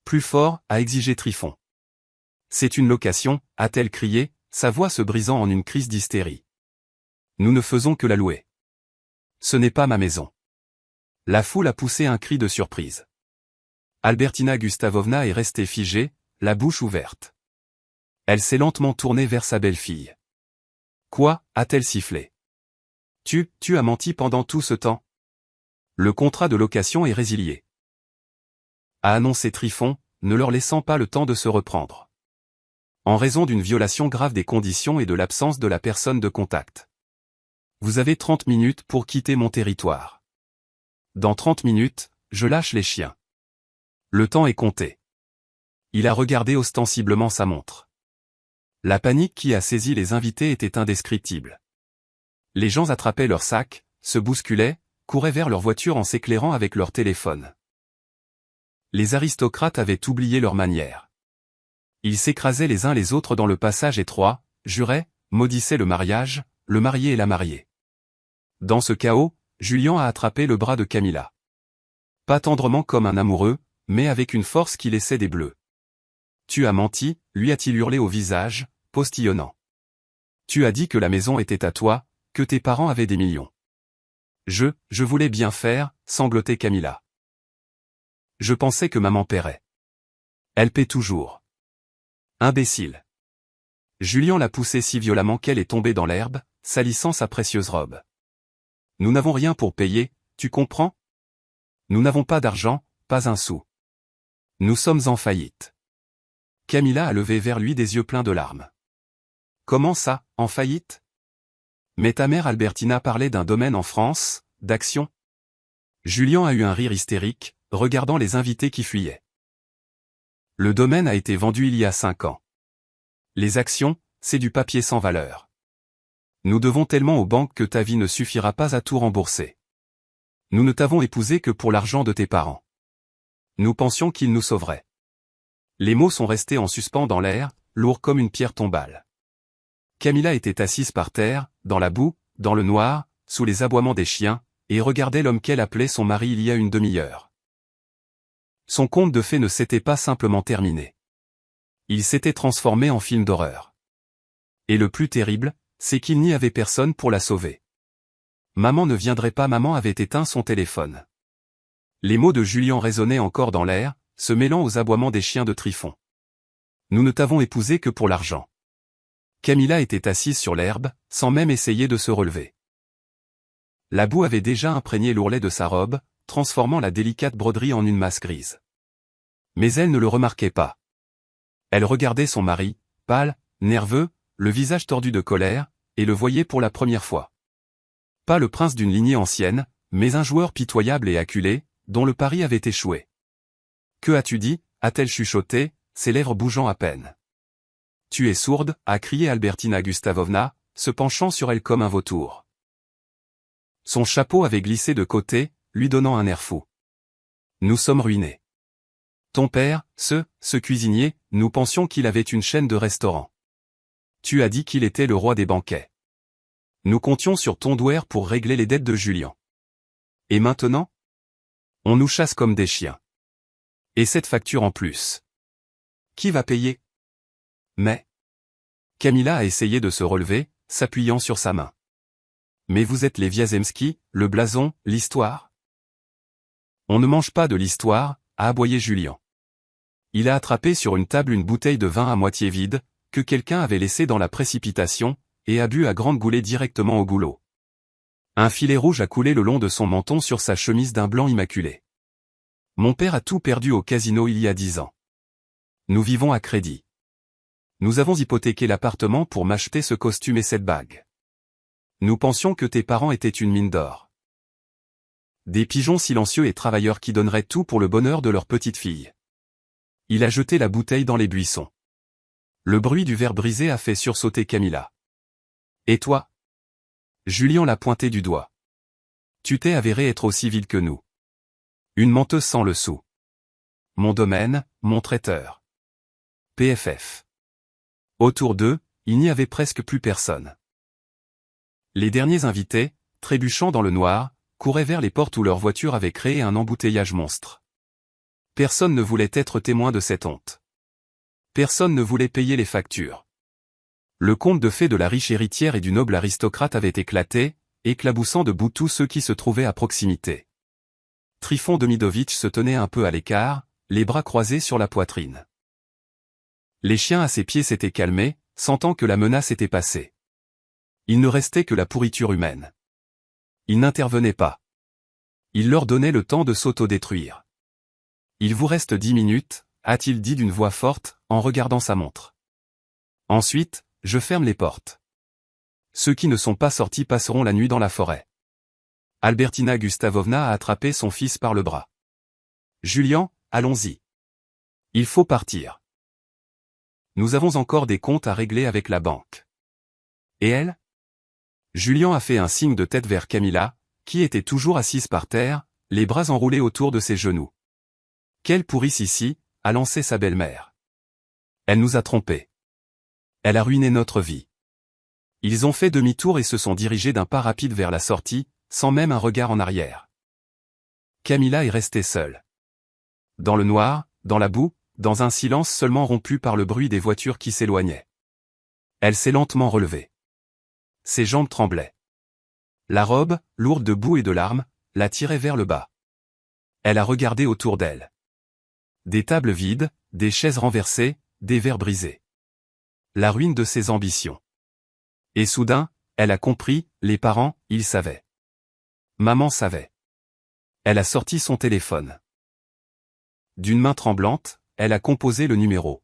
Plus fort, a exigé Tryphon. « C'est une location » a-t-elle crié, sa voix se brisant en une crise d'hystérie. « Nous ne faisons que la louer. Ce n'est pas ma maison. » La foule a poussé un cri de surprise. Albertina Gustavovna est restée figée, la bouche ouverte. Elle s'est lentement tournée vers sa belle-fille. « Quoi » a-t-elle sifflé. « Tu as menti pendant tout ce temps ? Le contrat de location est résilié. » a annoncé Tryphon, ne leur laissant pas le temps de se reprendre. En raison d'une violation grave des conditions et de l'absence de la personne de contact. Vous avez 30 minutes pour quitter mon territoire. Dans 30 minutes, je lâche les chiens. Le temps est compté. Il a regardé ostensiblement sa montre. La panique qui a saisi les invités était indescriptible. Les gens attrapaient leurs sacs, se bousculaient, couraient vers leur voiture en s'éclairant avec leur téléphone. Les aristocrates avaient oublié leur manière. Ils s'écrasaient les uns les autres dans le passage étroit, juraient, maudissaient le mariage, le marié et la mariée. Dans ce chaos, Julien a attrapé le bras de Camilla. Pas tendrement comme un amoureux, mais avec une force qui laissait des bleus. tu as menti, lui a-t-il hurlé au visage, postillonnant. Tu as dit que la maison était à toi, que tes parents avaient des millions. Je voulais bien faire, sanglotait Camilla. Je pensais que maman paierait. Elle paie toujours. Imbécile. Julien l'a poussée si violemment qu'elle est tombée dans l'herbe, salissant sa précieuse robe. Nous n'avons rien pour payer, tu comprends? Nous n'avons pas d'argent, pas un sou. Nous sommes en faillite. Camilla a levé vers lui des yeux pleins de larmes. Comment ça, en faillite? Mais ta mère Albertina parlait d'un domaine en France, d'action. Julien a eu un rire hystérique, regardant les invités qui fuyaient. Le domaine a été vendu il y a 5 ans. Les actions, c'est du papier sans valeur. Nous devons tellement aux banques que ta vie ne suffira pas à tout rembourser. Nous ne t'avons épousé que pour l'argent de tes parents. Nous pensions qu'ils nous sauveraient. Les mots sont restés en suspens dans l'air, lourds comme une pierre tombale. Camilla était assise par terre, dans la boue, dans le noir, sous les aboiements des chiens, et regardait l'homme qu'elle appelait son mari il y a une demi-heure. Son conte de fées ne s'était pas simplement terminé. Il s'était transformé en film d'horreur. Et le plus terrible, c'est qu'il n'y avait personne pour la sauver. Maman ne viendrait pas, maman avait éteint son téléphone. Les mots de Julien résonnaient encore dans l'air, se mêlant aux aboiements des chiens de Trifon. Nous ne t'avons épousé que pour l'argent. Camilla était assise sur l'herbe, sans même essayer de se relever. La boue avait déjà imprégné l'ourlet de sa robe, transformant la délicate broderie en une masse grise. Mais elle ne le remarquait pas. Elle regardait son mari, pâle, nerveux, le visage tordu de colère, et le voyait pour la première fois. Pas le prince d'une lignée ancienne, mais un joueur pitoyable et acculé, dont le pari avait échoué. « Que as-tu dit » a-t-elle chuchoté, ses lèvres bougeant à peine. « Tu es sourde » a crié Albertina Gustavovna, se penchant sur elle comme un vautour. Son chapeau avait glissé de côté, lui donnant un air fou. « Nous sommes ruinés. Ton père, ce cuisinier, nous pensions qu'il avait une chaîne de restaurants. Tu as dit qu'il était le roi des banquets. Nous comptions sur ton douaire pour régler les dettes de Julien. Et maintenant? On nous chasse comme des chiens. Et cette facture en plus. Qui va payer? Mais... Camilla a essayé de se relever, s'appuyant sur sa main. Mais vous êtes les Wiazemski, le blason, l'histoire? On ne mange pas de l'histoire, a aboyé Julien. Il a attrapé sur une table une bouteille de vin à moitié vide, que quelqu'un avait laissée dans la précipitation, et a bu à grandes goulées directement au goulot. Un filet rouge a coulé le long de son menton sur sa chemise d'un blanc immaculé. Mon père a tout perdu au casino il y a 10 ans. Nous vivons à crédit. Nous avons hypothéqué l'appartement pour m'acheter ce costume et cette bague. Nous pensions que tes parents étaient une mine d'or. Des pigeons silencieux et travailleurs qui donneraient tout pour le bonheur de leur petite fille. Il a jeté la bouteille dans les buissons. Le bruit du verre brisé a fait sursauter Camilla. Et toi? Julien l'a pointé du doigt. Tu t'es avéré être aussi vile que nous. Une menteuse sans le sou. Mon domaine, mon traiteur. PFF. Autour d'eux, il n'y avait presque plus personne. Les derniers invités, trébuchant dans le noir, couraient vers les portes où leur voiture avait créé un embouteillage monstre. Personne ne voulait être témoin de cette honte. Personne ne voulait payer les factures. Le conte de fées de la riche héritière et du noble aristocrate avait éclaté, éclaboussant debout tous ceux qui se trouvaient à proximité. Trifon Demidovitch se tenait un peu à l'écart, les bras croisés sur la poitrine. Les chiens à ses pieds s'étaient calmés, sentant que la menace était passée. Il ne restait que la pourriture humaine. Il n'intervenait pas. Il leur donnait le temps de s'autodétruire. « Il vous reste 10 minutes, a-t-il dit d'une voix forte, en regardant sa montre. Ensuite, je ferme les portes. Ceux qui ne sont pas sortis passeront la nuit dans la forêt. Albertina Gustavovna a attrapé son fils par le bras. Julien, allons-y. Il faut partir. Nous avons encore des comptes à régler avec la banque. Et elle? Julien a fait un signe de tête vers Camilla, qui était toujours assise par terre, les bras enroulés autour de ses genoux. Quelle pourrice ici, a lancé sa belle-mère. Elle nous a trompés. Elle a ruiné notre vie. Ils ont fait demi-tour et se sont dirigés d'un pas rapide vers la sortie, sans même un regard en arrière. Camilla est restée seule. Dans le noir, dans la boue, dans un silence seulement rompu par le bruit des voitures qui s'éloignaient. Elle s'est lentement relevée. Ses jambes tremblaient. La robe, lourde de boue et de larmes, la tirait vers le bas. Elle a regardé autour d'elle. Des tables vides, des chaises renversées, des verres brisés. La ruine de ses ambitions. Et soudain, elle a compris, les parents, ils savaient. Maman savait. Elle a sorti son téléphone. D'une main tremblante, elle a composé le numéro.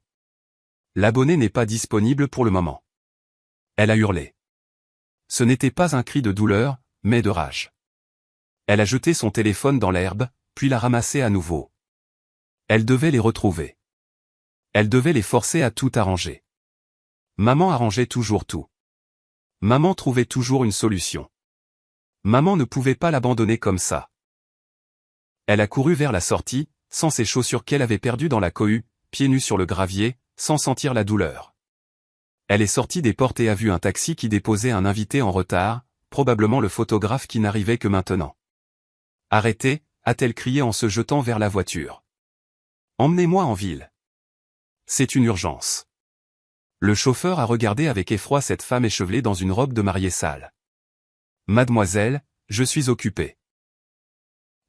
L'abonné n'est pas disponible pour le moment. Elle a hurlé. Ce n'était pas un cri de douleur, mais de rage. Elle a jeté son téléphone dans l'herbe, puis l'a ramassé à nouveau. Elle devait les retrouver. Elle devait les forcer à tout arranger. Maman arrangeait toujours tout. Maman trouvait toujours une solution. Maman ne pouvait pas l'abandonner comme ça. Elle a couru vers la sortie, sans ses chaussures qu'elle avait perdues dans la cohue, pieds nus sur le gravier, sans sentir la douleur. Elle est sortie des portes et a vu un taxi qui déposait un invité en retard, probablement le photographe qui n'arrivait que maintenant. « Arrêtez » a-t-elle crié en se jetant vers la voiture. « Emmenez-moi en ville. C'est une urgence. » Le chauffeur a regardé avec effroi cette femme échevelée dans une robe de mariée sale. « Mademoiselle, je suis occupée. »«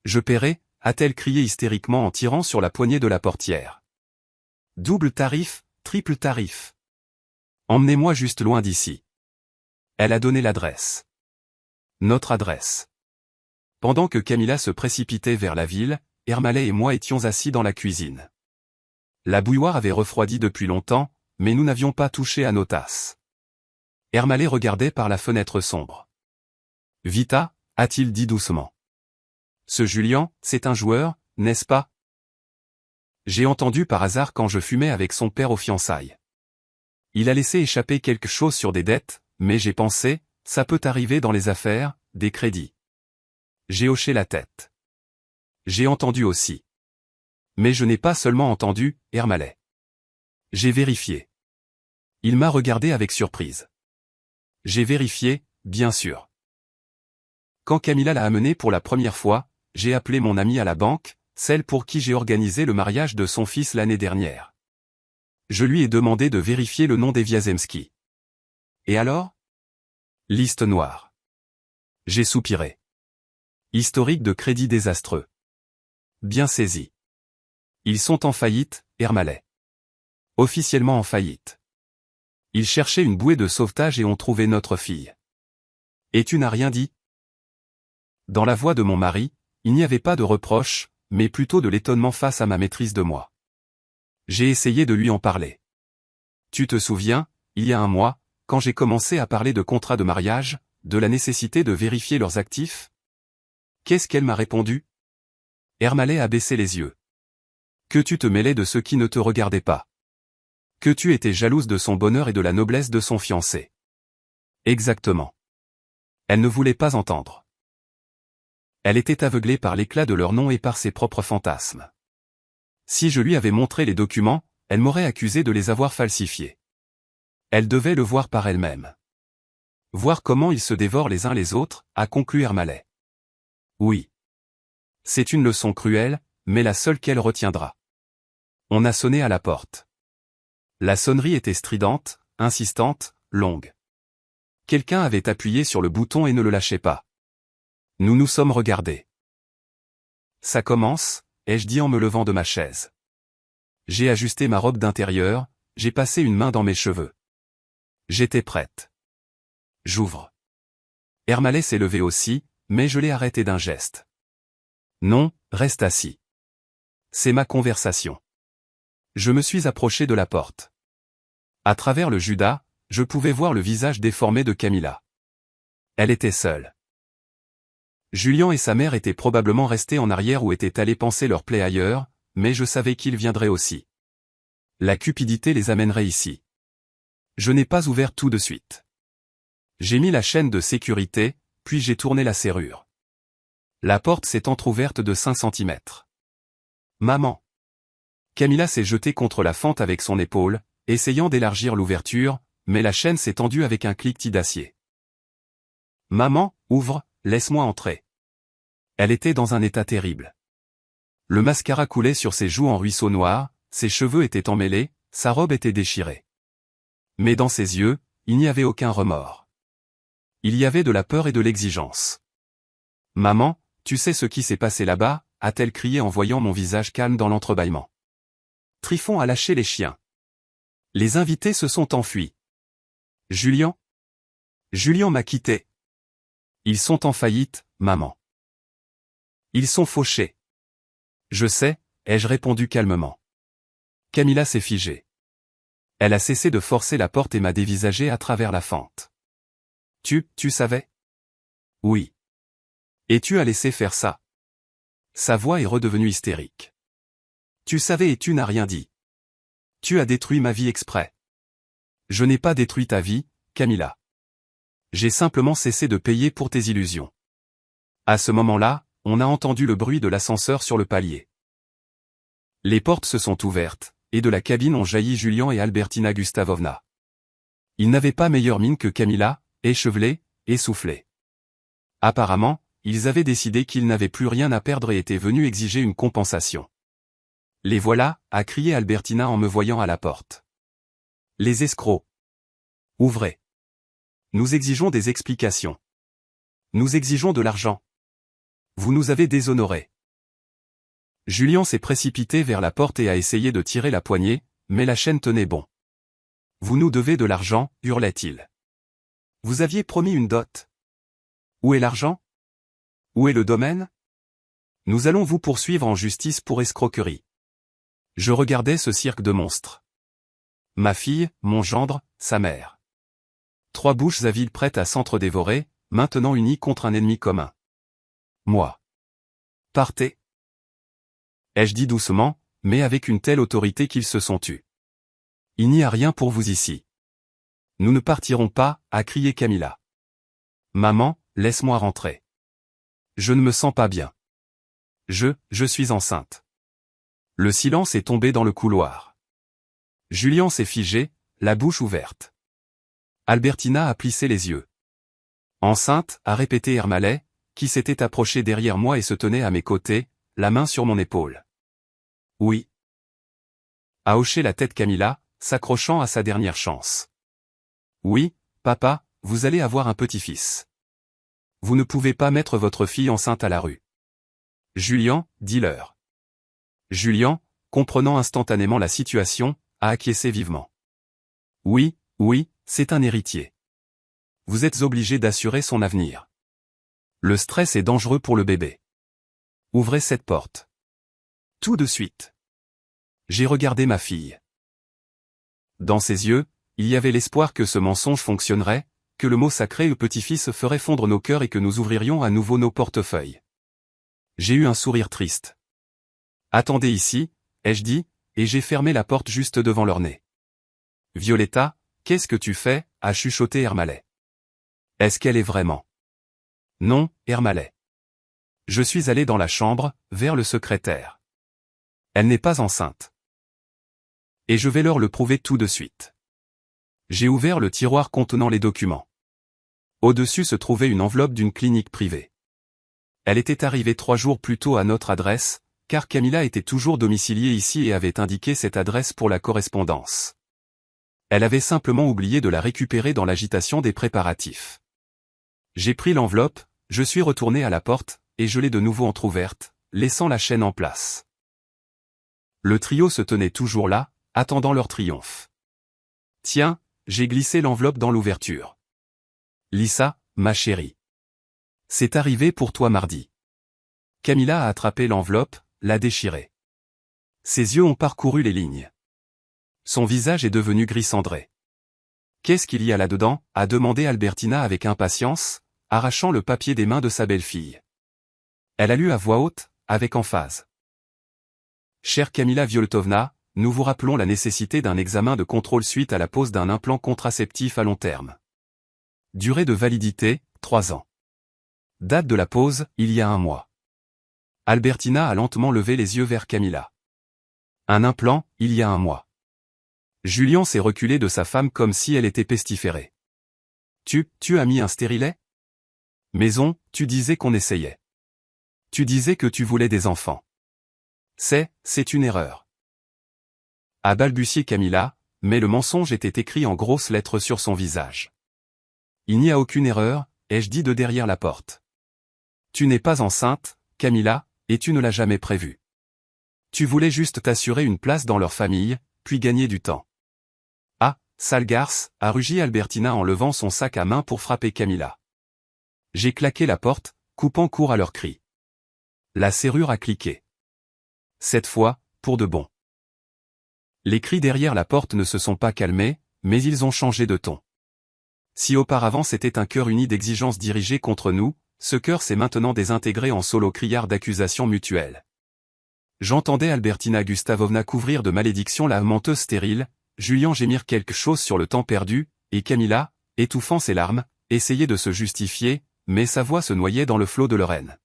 Je paierai » a-t-elle crié hystériquement en tirant sur la poignée de la portière. « Double tarif, triple tarif. Emmenez-moi juste loin d'ici. » Elle a donné l'adresse. Notre adresse. Pendant que Camilla se précipitait vers la ville, Ermalais et moi étions assis dans la cuisine. La bouilloire avait refroidi depuis longtemps, mais nous n'avions pas touché à nos tasses. Ermalais regardait par la fenêtre sombre. « Vita » a-t-il dit doucement. « Ce Julien, c'est un joueur, n'est-ce pas ?» J'ai entendu par hasard quand je fumais avec son père aux fiançailles. Il a laissé échapper quelque chose sur des dettes, mais j'ai pensé, ça peut arriver dans les affaires, des crédits. J'ai hoché la tête. J'ai entendu aussi. Mais je n'ai pas seulement entendu, Ermalais. J'ai vérifié. Il m'a regardé avec surprise. J'ai vérifié, bien sûr. Quand Camilla l'a amené pour la première fois, j'ai appelé mon amie à la banque, celle pour qui j'ai organisé le mariage de son fils l'année dernière. Je lui ai demandé de vérifier le nom des Wiazemski. Et alors ? Liste noire. J'ai soupiré. Historique de crédit désastreux. Bien saisi. Ils sont en faillite, Ermalais. Officiellement en faillite. Ils cherchaient une bouée de sauvetage et ont trouvé notre fille. Et tu n'as rien dit ? Dans la voix de mon mari, il n'y avait pas de reproche, mais plutôt de l'étonnement face à ma maîtrise de moi. J'ai essayé de lui en parler. Tu te souviens, il y a un mois, quand j'ai commencé à parler de contrat de mariage, de la nécessité de vérifier leurs actifs ? Qu'est-ce qu'elle m'a répondu ? Ermalais a baissé les yeux. Que tu te mêlais de ce qui ne te regardait pas. Que tu étais jalouse de son bonheur et de la noblesse de son fiancé. Exactement. Elle ne voulait pas entendre. Elle était aveuglée par l'éclat de leur nom et par ses propres fantasmes. Si je lui avais montré les documents, elle m'aurait accusé de les avoir falsifiés. Elle devait le voir par elle-même. Voir comment ils se dévorent les uns les autres, a conclu Ermalais. Oui. C'est une leçon cruelle, mais la seule qu'elle retiendra. On a sonné à la porte. La sonnerie était stridente, insistante, longue. Quelqu'un avait appuyé sur le bouton et ne le lâchait pas. Nous nous sommes regardés. Ça commence, ai-je dit en me levant de ma chaise. J'ai ajusté ma robe d'intérieur, j'ai passé une main dans mes cheveux. J'étais prête. J'ouvre. Ermalais s'est levé aussi, mais je l'ai arrêté d'un geste. Non, reste assis. C'est ma conversation. Je me suis approché de la porte. À travers le judas, je pouvais voir le visage déformé de Camilla. Elle était seule. Julien et sa mère étaient probablement restés en arrière ou étaient allés panser leur plaie ailleurs, mais je savais qu'ils viendraient aussi. La cupidité les amènerait ici. Je n'ai pas ouvert tout de suite. J'ai mis la chaîne de sécurité, puis j'ai tourné la serrure. La porte s'est entr'ouverte de 5 centimètres. Maman. Camilla s'est jetée contre la fente avec son épaule, essayant d'élargir l'ouverture, mais la chaîne s'est tendue avec un cliquetis d'acier. Maman, ouvre, laisse-moi entrer. Elle était dans un état terrible. Le mascara coulait sur ses joues en ruisseaux noirs, ses cheveux étaient emmêlés, sa robe était déchirée. Mais dans ses yeux, il n'y avait aucun remords. Il y avait de la peur et de l'exigence. « Maman, tu sais ce qui s'est passé là-bas » a-t-elle crié en voyant mon visage calme dans l'entrebâillement. Trifon a lâché les chiens. Les invités se sont enfuis. Julian m'a quitté. Ils sont en faillite, maman. Ils sont fauchés. Je sais, ai-je répondu calmement. Camilla s'est figée. Elle a cessé de forcer la porte et m'a dévisagé à travers la fente. Tu savais? Oui. Et tu as laissé faire ça. Sa voix est redevenue hystérique. Tu savais et tu n'as rien dit. Tu as détruit ma vie exprès. Je n'ai pas détruit ta vie, Camilla. J'ai simplement cessé de payer pour tes illusions. À ce moment-là, on a entendu le bruit de l'ascenseur sur le palier. Les portes se sont ouvertes, et de la cabine ont jailli Julian et Albertina Gustavovna. Ils n'avaient pas meilleure mine que Camilla, échevelés, essoufflés. Apparemment, ils avaient décidé qu'ils n'avaient plus rien à perdre et étaient venus exiger une compensation. Les voilà, a crié Albertina en me voyant à la porte. Les escrocs. Ouvrez. Nous exigeons des explications. Nous exigeons de l'argent. Vous nous avez déshonorés. Julian s'est précipité vers la porte et a essayé de tirer la poignée, mais la chaîne tenait bon. Vous nous devez de l'argent, hurlait-il. Vous aviez promis une dot. Où est l'argent? Où est le domaine? Nous allons vous poursuivre en justice pour escroquerie. Je regardais ce cirque de monstres. Ma fille, mon gendre, sa mère. 3 bouches à vide prêtes à s'entre-dévorer, maintenant unies contre un ennemi commun. Moi. Partez. Ai-je dit doucement, mais avec une telle autorité qu'ils se sont tus. Il n'y a rien pour vous ici. Nous ne partirons pas, a crié Camilla. Maman, laisse-moi rentrer. Je ne me sens pas bien. Je suis enceinte. Le silence est tombé dans le couloir. Julian s'est figé, la bouche ouverte. Albertina a plissé les yeux. Enceinte, a répété Ermalet, qui s'était approché derrière moi et se tenait à mes côtés, la main sur mon épaule. Oui. A hoché la tête Camilla, s'accrochant à sa dernière chance. Oui, papa, vous allez avoir un petit-fils. Vous ne pouvez pas mettre votre fille enceinte à la rue. Julian, dis-leur. Julian, comprenant instantanément la situation, a acquiescé vivement. Oui, c'est un héritier. Vous êtes obligé d'assurer son avenir. Le stress est dangereux pour le bébé. Ouvrez cette porte. Tout de suite. J'ai regardé ma fille. Dans ses yeux, il y avait l'espoir que ce mensonge fonctionnerait, que le mot sacré au petit-fils ferait fondre nos cœurs et que nous ouvririons à nouveau nos portefeuilles. J'ai eu un sourire triste. Attendez ici, ai-je dit, et j'ai fermé la porte juste devant leur nez. Violetta, qu'est-ce que tu fais, a chuchoté Ermalet. Est-ce qu'elle est vraiment? Non, Ermalet. Je suis allé dans la chambre, vers le secrétaire. Elle n'est pas enceinte. Et je vais leur le prouver tout de suite. J'ai ouvert le tiroir contenant les documents. Au-dessus se trouvait une enveloppe d'une clinique privée. Elle était arrivée 3 jours plus tôt à notre adresse, car Camilla était toujours domiciliée ici et avait indiqué cette adresse pour la correspondance. Elle avait simplement oublié de la récupérer dans l'agitation des préparatifs. J'ai pris l'enveloppe, je suis retourné à la porte, et je l'ai de nouveau entr'ouverte, laissant la chaîne en place. Le trio se tenait toujours là, attendant leur triomphe. Tiens, j'ai glissé l'enveloppe dans l'ouverture. Lisa, ma chérie. C'est arrivé pour toi mardi. Camilla a attrapé l'enveloppe, l'a déchirée. Ses yeux ont parcouru les lignes. Son visage est devenu gris cendré. Qu'est-ce qu'il y a là-dedans, a demandé Albertina avec impatience, arrachant le papier des mains de sa belle-fille. Elle a lu à voix haute, avec emphase. Chère Camilla Violetovna, nous vous rappelons la nécessité d'un examen de contrôle suite à la pose d'un implant contraceptif à long terme. Durée de validité, 3 ans. Date de la pose, il y a 1 mois. Albertina a lentement levé les yeux vers Camilla. Un implant, il y a 1 mois. Julian s'est reculé de sa femme comme si elle était pestiférée. Tu as mis un stérilet? Maison, tu disais qu'on essayait. Tu disais que tu voulais des enfants. C'est une erreur. A balbutié Camilla, mais le mensonge était écrit en grosses lettres sur son visage. Il n'y a aucune erreur, ai-je dit de derrière la porte. Tu n'es pas enceinte, Camilla, et tu ne l'as jamais prévu. Tu voulais juste t'assurer une place dans leur famille, puis gagner du temps. Ah, sale garce, a rugi Albertina en levant son sac à main pour frapper Camilla. J'ai claqué la porte, coupant court à leurs cris. La serrure a cliqué. Cette fois, pour de bon. Les cris derrière la porte ne se sont pas calmés, mais ils ont changé de ton. Si auparavant c'était un chœur uni d'exigences dirigées contre nous, ce chœur s'est maintenant désintégré en solo criard d'accusations mutuelles. J'entendais Albertina Gustavovna couvrir de malédictions la menteuse stérile, Julien gémir quelque chose sur le temps perdu, et Camilla, étouffant ses larmes, essayait de se justifier, mais sa voix se noyait dans le flot de leur haine.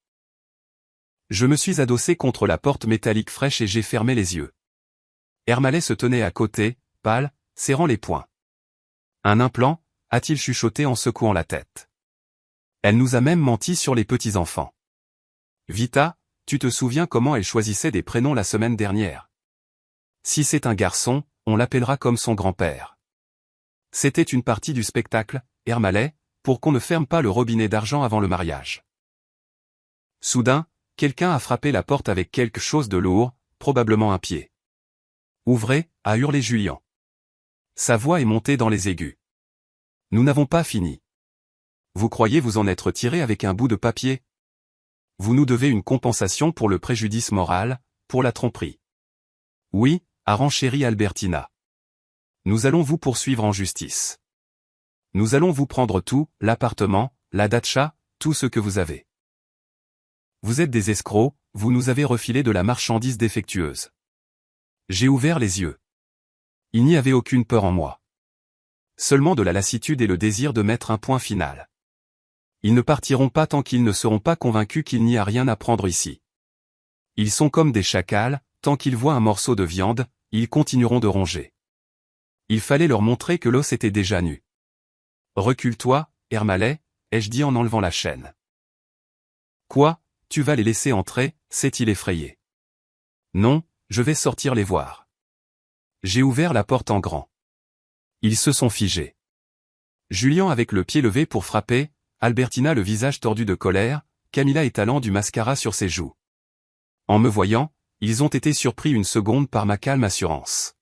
Je me suis adossé contre la porte métallique fraîche et j'ai fermé les yeux. Ermalet se tenait à côté, pâle, serrant les poings. Un implant, a-t-il chuchoté en secouant la tête. Elle nous a même menti sur les petits-enfants. Vita, tu te souviens comment elle choisissait des prénoms la semaine dernière? Si c'est un garçon, on l'appellera comme son grand-père. C'était une partie du spectacle, Ermalet, pour qu'on ne ferme pas le robinet d'argent avant le mariage. Soudain, quelqu'un a frappé la porte avec quelque chose de lourd, probablement un pied. Ouvrez, a hurlé Julien. Sa voix est montée dans les aigus. Nous n'avons pas fini. Vous croyez vous en être tiré avec un bout de papier? Vous nous devez une compensation pour le préjudice moral, pour la tromperie. Oui, a renchéri Albertina. Nous allons vous poursuivre en justice. Nous allons vous prendre tout, l'appartement, la datcha, tout ce que vous avez. Vous êtes des escrocs, vous nous avez refilé de la marchandise défectueuse. J'ai ouvert les yeux. Il n'y avait aucune peur en moi. Seulement de la lassitude et le désir de mettre un point final. Ils ne partiront pas tant qu'ils ne seront pas convaincus qu'il n'y a rien à prendre ici. Ils sont comme des chacals, tant qu'ils voient un morceau de viande, ils continueront de ronger. Il fallait leur montrer que l'os était déjà nu. Recule-toi, Ermalet, ai-je dit en enlevant la chaîne. Quoi, tu vas les laisser entrer, s'est-il effrayé. Non, je vais sortir les voir. J'ai ouvert la porte en grand. Ils se sont figés. Julien avec le pied levé pour frapper, Albertina le visage tordu de colère, Camilla étalant du mascara sur ses joues. En me voyant, ils ont été surpris une seconde par ma calme assurance.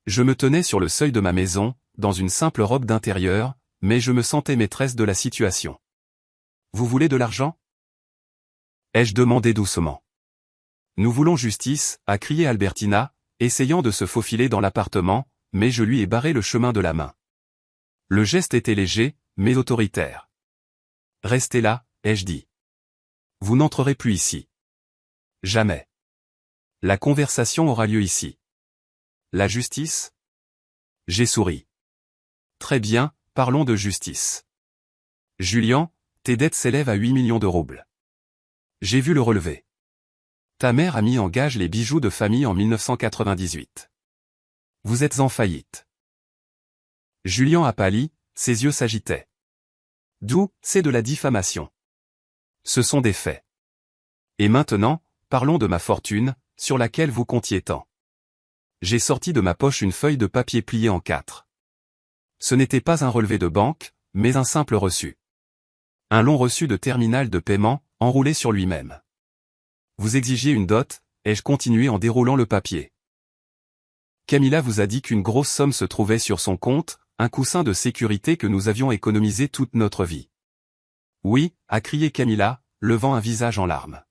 Je me tenais sur le seuil de ma maison, dans une simple robe d'intérieur, mais je me sentais maîtresse de la situation. Vous voulez de l'argent? Ai-je demandé doucement. Nous voulons justice, a crié Albertina, essayant de se faufiler dans l'appartement, mais je lui ai barré le chemin de la main. Le geste était léger, mais autoritaire. Restez là, ai-je dit. Vous n'entrerez plus ici. Jamais. La conversation aura lieu ici. La justice? J'ai souri. Très bien, parlons de justice. Julien, tes dettes s'élèvent à 8 millions de roubles. J'ai vu le relevé. Ta mère a mis en gage les bijoux de famille en 1998. Vous êtes en faillite. Julien a pâli, ses yeux s'agitaient. D'où, c'est de la diffamation. Ce sont des faits. Et maintenant, parlons de ma fortune, sur laquelle vous comptiez tant. J'ai sorti de ma poche une feuille de papier pliée en 4. Ce n'était pas un relevé de banque, mais un simple reçu. Un long reçu de terminal de paiement, enroulé sur lui-même. Vous exigiez une dot, ai-je continué en déroulant le papier. Camilla vous a dit qu'une grosse somme se trouvait sur son compte, un coussin de sécurité que nous avions économisé toute notre vie. Oui, a crié Camilla, levant un visage en larmes.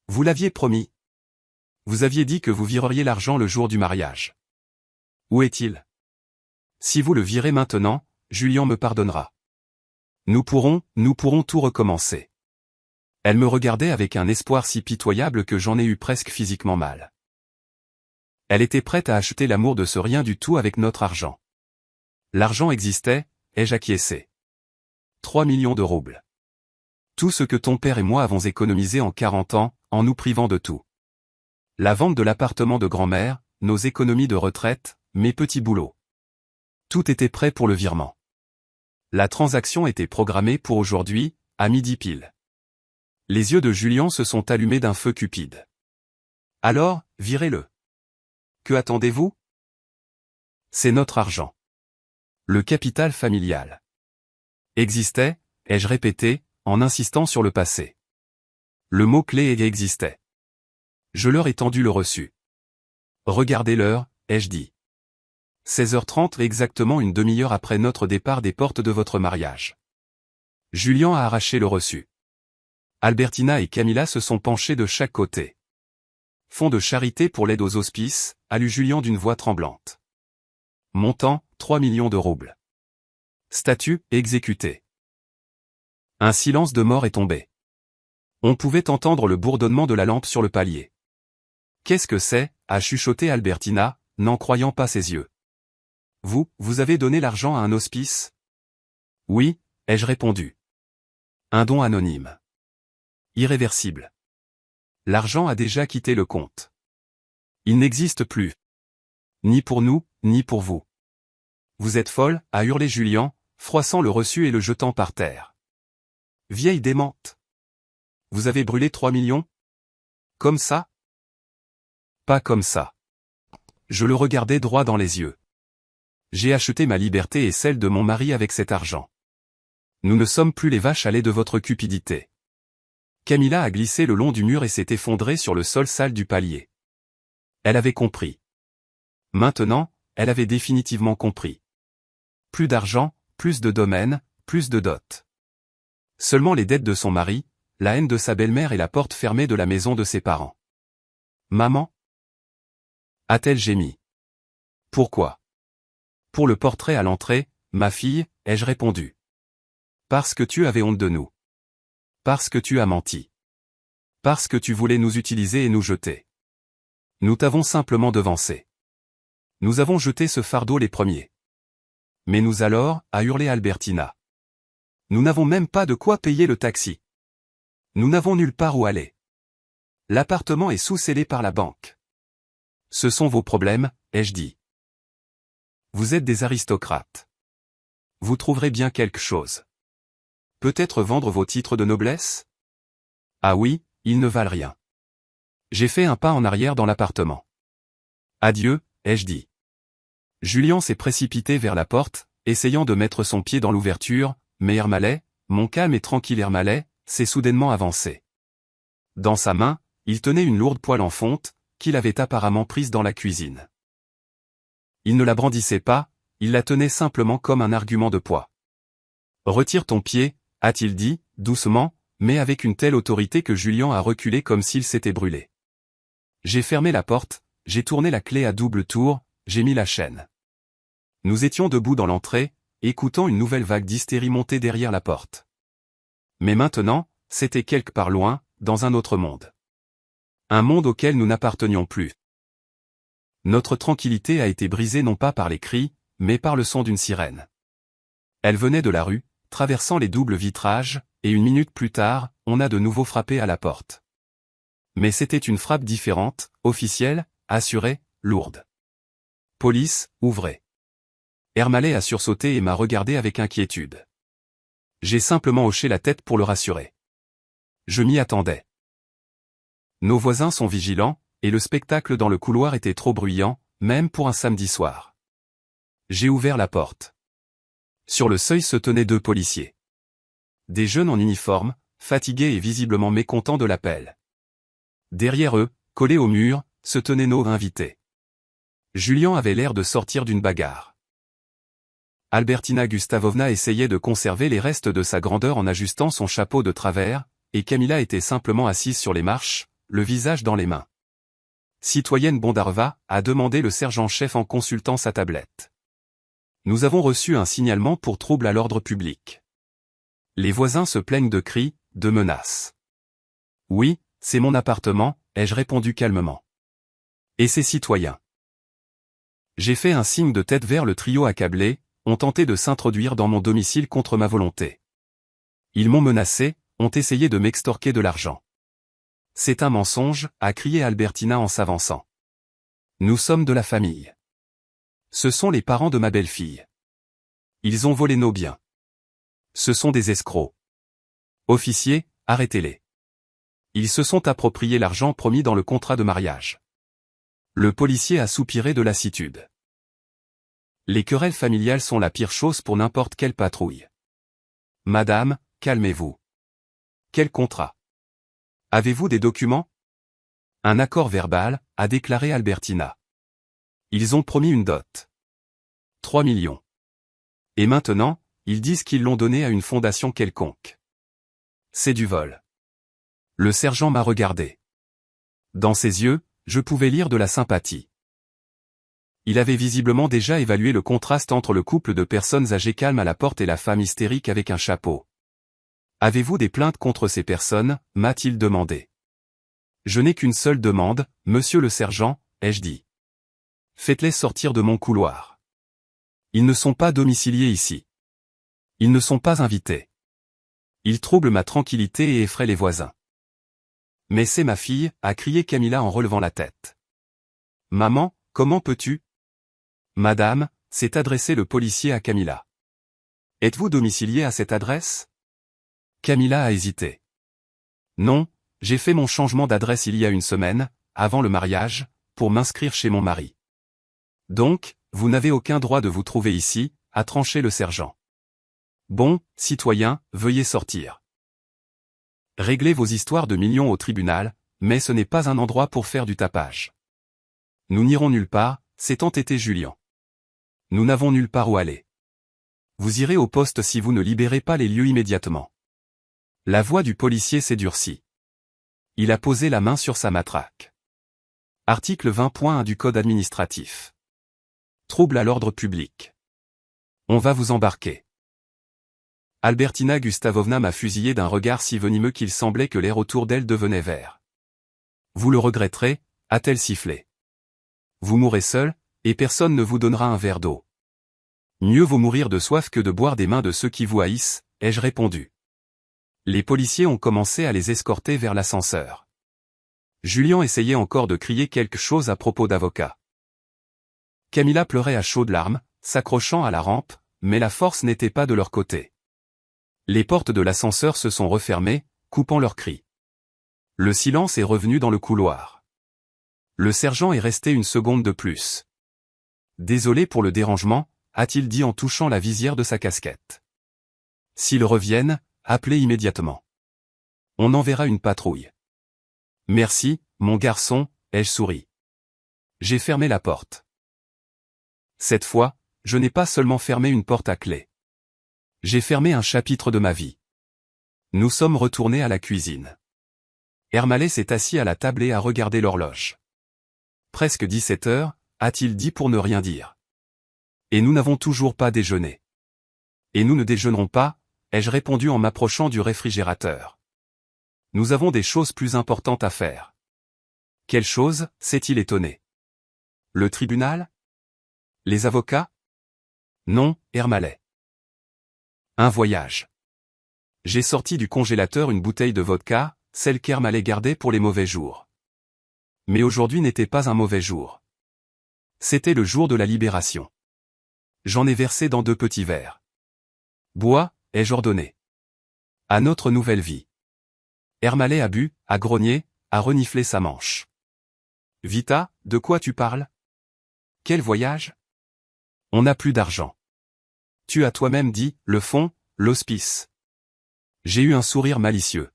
Vous l'aviez promis. Vous aviez dit que vous vireriez l'argent le jour du mariage. Où est-il? Si vous le virez maintenant, Julien me pardonnera. Nous pourrons tout recommencer. Elle me regardait avec un espoir si pitoyable que j'en ai eu presque physiquement mal. Elle était prête à acheter l'amour de ce rien du tout avec notre argent. L'argent existait, ai-je acquiescé. 3 millions de roubles. Tout ce que ton père et moi avons économisé en 40 ans, en nous privant de tout. La vente de l'appartement de grand-mère, nos économies de retraite, mes petits boulots. Tout était prêt pour le virement. La transaction était programmée pour aujourd'hui, à midi pile. Les yeux de Julien se sont allumés d'un feu cupide. Alors, virez-le. que attendez-vous? C'est notre argent. Le capital familial. Existait, ai-je répété, en insistant sur le passé. Le mot-clé est existait. Je leur ai tendu le reçu. Regardez l'heure, ai-je dit. 16h30 exactement une demi-heure après notre départ des portes de votre mariage. Julien a arraché le reçu. Albertina et Camilla se sont penchés de chaque côté. Fonds de charité pour l'aide aux hospices, a lu Julien d'une voix tremblante. Montant, 3 millions de roubles. Statut, exécuté. Un silence de mort est tombé. On pouvait entendre le bourdonnement de la lampe sur le palier. Qu'est-ce que c'est, a chuchoté Albertina, n'en croyant pas ses yeux. Vous avez donné l'argent à un hospice? Oui, ai-je répondu. Un don anonyme. Irréversible. L'argent a déjà quitté le compte. Il n'existe plus. Ni pour nous, ni pour vous. Vous êtes folle, a hurlé Julien, froissant le reçu et le jetant par terre. Vieille démente. Vous avez brûlé 3 millions? Comme ça? Pas comme ça. Je le regardais droit dans les yeux. J'ai acheté ma liberté et celle de mon mari avec cet argent. Nous ne sommes plus les vaches à lait de votre cupidité. Camilla a glissé le long du mur et s'est effondrée sur le sol sale du palier. Elle avait compris. Maintenant, elle avait définitivement compris. Plus d'argent, plus de domaines, plus de dot. Seulement les dettes de son mari, la haine de sa belle-mère et la porte fermée de la maison de ses parents. Maman? A-t-elle gémi. Pourquoi? Pour le portrait à l'entrée, ma fille, ai-je répondu. Parce que tu avais honte de nous. Parce que tu as menti. Parce que tu voulais nous utiliser et nous jeter. Nous t'avons simplement devancé. Nous avons jeté ce fardeau les premiers. Mais nous alors, a hurlé Albertina. Nous n'avons même pas de quoi payer le taxi. Nous n'avons nulle part où aller. L'appartement est sous-scellé par la banque. Ce sont vos problèmes, ai-je dit. Vous êtes des aristocrates. Vous trouverez bien quelque chose. Peut-être vendre vos titres de noblesse? Ah oui, ils ne valent rien. J'ai fait un pas en arrière dans l'appartement. Adieu, ai-je dit. Julien s'est précipité vers la porte, essayant de mettre son pied dans l'ouverture, mais Ermalet, mon calme et tranquille Ermalet, s'est soudainement avancé. Dans sa main, il tenait une lourde poêle en fonte, qu'il avait apparemment prise dans la cuisine. Il ne la brandissait pas, il la tenait simplement comme un argument de poids. Retire ton pied, a-t-il dit, doucement, mais avec une telle autorité que Julien a reculé comme s'il s'était brûlé. J'ai fermé la porte, j'ai tourné la clé à double tour, j'ai mis la chaîne. Nous étions debout dans l'entrée, écoutant une nouvelle vague d'hystérie monter derrière la porte. Mais maintenant, c'était quelque part loin, dans un autre monde. Un monde auquel nous n'appartenions plus. Notre tranquillité a été brisée non pas par les cris, mais par le son d'une sirène. Elle venait de la rue, traversant les doubles vitrages, et une minute plus tard, on a de nouveau frappé à la porte. Mais c'était une frappe différente, officielle, assurée, lourde. Police, ouvrez. Ermalet a sursauté et m'a regardé avec inquiétude. J'ai simplement hoché la tête pour le rassurer. Je m'y attendais. Nos voisins sont vigilants, et le spectacle dans le couloir était trop bruyant, même pour un samedi soir. J'ai ouvert la porte. Sur le seuil se tenaient 2 policiers. Des jeunes en uniforme, fatigués et visiblement mécontents de l'appel. Derrière eux, collés au mur, se tenaient nos invités. Julien avait l'air de sortir d'une bagarre. Albertina Gustavovna essayait de conserver les restes de sa grandeur en ajustant son chapeau de travers, et Camilla était simplement assise sur les marches, le visage dans les mains. Citoyenne Bondarva, a demandé le sergent-chef en consultant sa tablette. Nous avons reçu un signalement pour trouble à l'ordre public. Les voisins se plaignent de cris, de menaces. Oui, c'est mon appartement, ai-je répondu calmement. Et ces citoyens. J'ai fait un signe de tête vers le trio accablé, ont tenté de s'introduire dans mon domicile contre ma volonté. Ils m'ont menacé, ont essayé de m'extorquer de l'argent. C'est un mensonge, a crié Albertina en s'avançant. Nous sommes de la famille. Ce sont les parents de ma belle-fille. Ils ont volé nos biens. Ce sont des escrocs. Officiers, arrêtez-les. Ils se sont appropriés l'argent promis dans le contrat de mariage. Le policier a soupiré de lassitude. Les querelles familiales sont la pire chose pour n'importe quelle patrouille. Madame, calmez-vous. Quel contrat? Avez-vous des documents? Un accord verbal, a déclaré Albertina. Ils ont promis une dot. 3 millions. Et maintenant, ils disent qu'ils l'ont donné à une fondation quelconque. C'est du vol. Le sergent m'a regardé. Dans ses yeux, je pouvais lire de la sympathie. Il avait visiblement déjà évalué le contraste entre le couple de personnes âgées calmes à la porte et la femme hystérique avec un chapeau. Avez-vous des plaintes contre ces personnes, m'a-t-il demandé. Je n'ai qu'une seule demande, monsieur le sergent, ai-je dit. Faites-les sortir de mon couloir. Ils ne sont pas domiciliés ici. Ils ne sont pas invités. Ils troublent ma tranquillité et effraient les voisins. Mais c'est ma fille, a crié Camilla en relevant la tête. Maman, comment peux-tu? Madame, s'est adressé le policier à Camilla. Êtes-vous domicilié à cette adresse? Camilla a hésité. Non, j'ai fait mon changement d'adresse il y a une semaine, avant le mariage, pour m'inscrire chez mon mari. Donc, vous n'avez aucun droit de vous trouver ici, a tranché le sergent. Bon, citoyen, veuillez sortir. Réglez vos histoires de millions au tribunal, mais ce n'est pas un endroit pour faire du tapage. Nous n'irons nulle part, s'est entêté Julien. Nous n'avons nulle part où aller. Vous irez au poste si vous ne libérez pas les lieux immédiatement. La voix du policier s'est durcie. Il a posé la main sur sa matraque. Article 20.1 du Code administratif. Trouble à l'ordre public. On va vous embarquer. Albertina Gustavovna m'a fusillé d'un regard si venimeux qu'il semblait que l'air autour d'elle devenait vert. Vous le regretterez, a-t-elle sifflé. Vous mourrez seul, et personne ne vous donnera un verre d'eau. Mieux vaut mourir de soif que de boire des mains de ceux qui vous haïssent, ai-je répondu. Les policiers ont commencé à les escorter vers l'ascenseur. Julien essayait encore de crier quelque chose à propos d'avocat. Camilla pleurait à chaudes larmes, s'accrochant à la rampe, mais la force n'était pas de leur côté. Les portes de l'ascenseur se sont refermées, coupant leurs cris. Le silence est revenu dans le couloir. Le sergent est resté une seconde de plus. Désolé pour le dérangement, a-t-il dit en touchant la visière de sa casquette. S'ils reviennent, appelez immédiatement. On enverra une patrouille. Merci, mon garçon, ai-je souri. J'ai fermé la porte. Cette fois, je n'ai pas seulement fermé une porte à clé. J'ai fermé un chapitre de ma vie. Nous sommes retournés à la cuisine. Ermalais s'est assis à la table et a regardé l'horloge. Presque 17 heures, a-t-il dit pour ne rien dire. Et nous n'avons toujours pas déjeuné. Et nous ne déjeunerons pas, ai-je répondu en m'approchant du réfrigérateur. Nous avons des choses plus importantes à faire. Quelle chose, s'est-il étonné. Le tribunal? Les avocats? Non, Ermalais. Un voyage. J'ai sorti du congélateur une bouteille de vodka, celle qu'Ermalais gardait pour les mauvais jours. Mais aujourd'hui n'était pas un mauvais jour. C'était le jour de la libération. J'en ai versé dans 2 petits verres. Bois, ai-je ordonné. À notre nouvelle vie. Ermalais a bu, a grogné, a reniflé sa manche. Vita, de quoi tu parles? Quel voyage? On n'a plus d'argent. Tu as toi-même dit, le fonds, l'hospice. J'ai eu un sourire malicieux.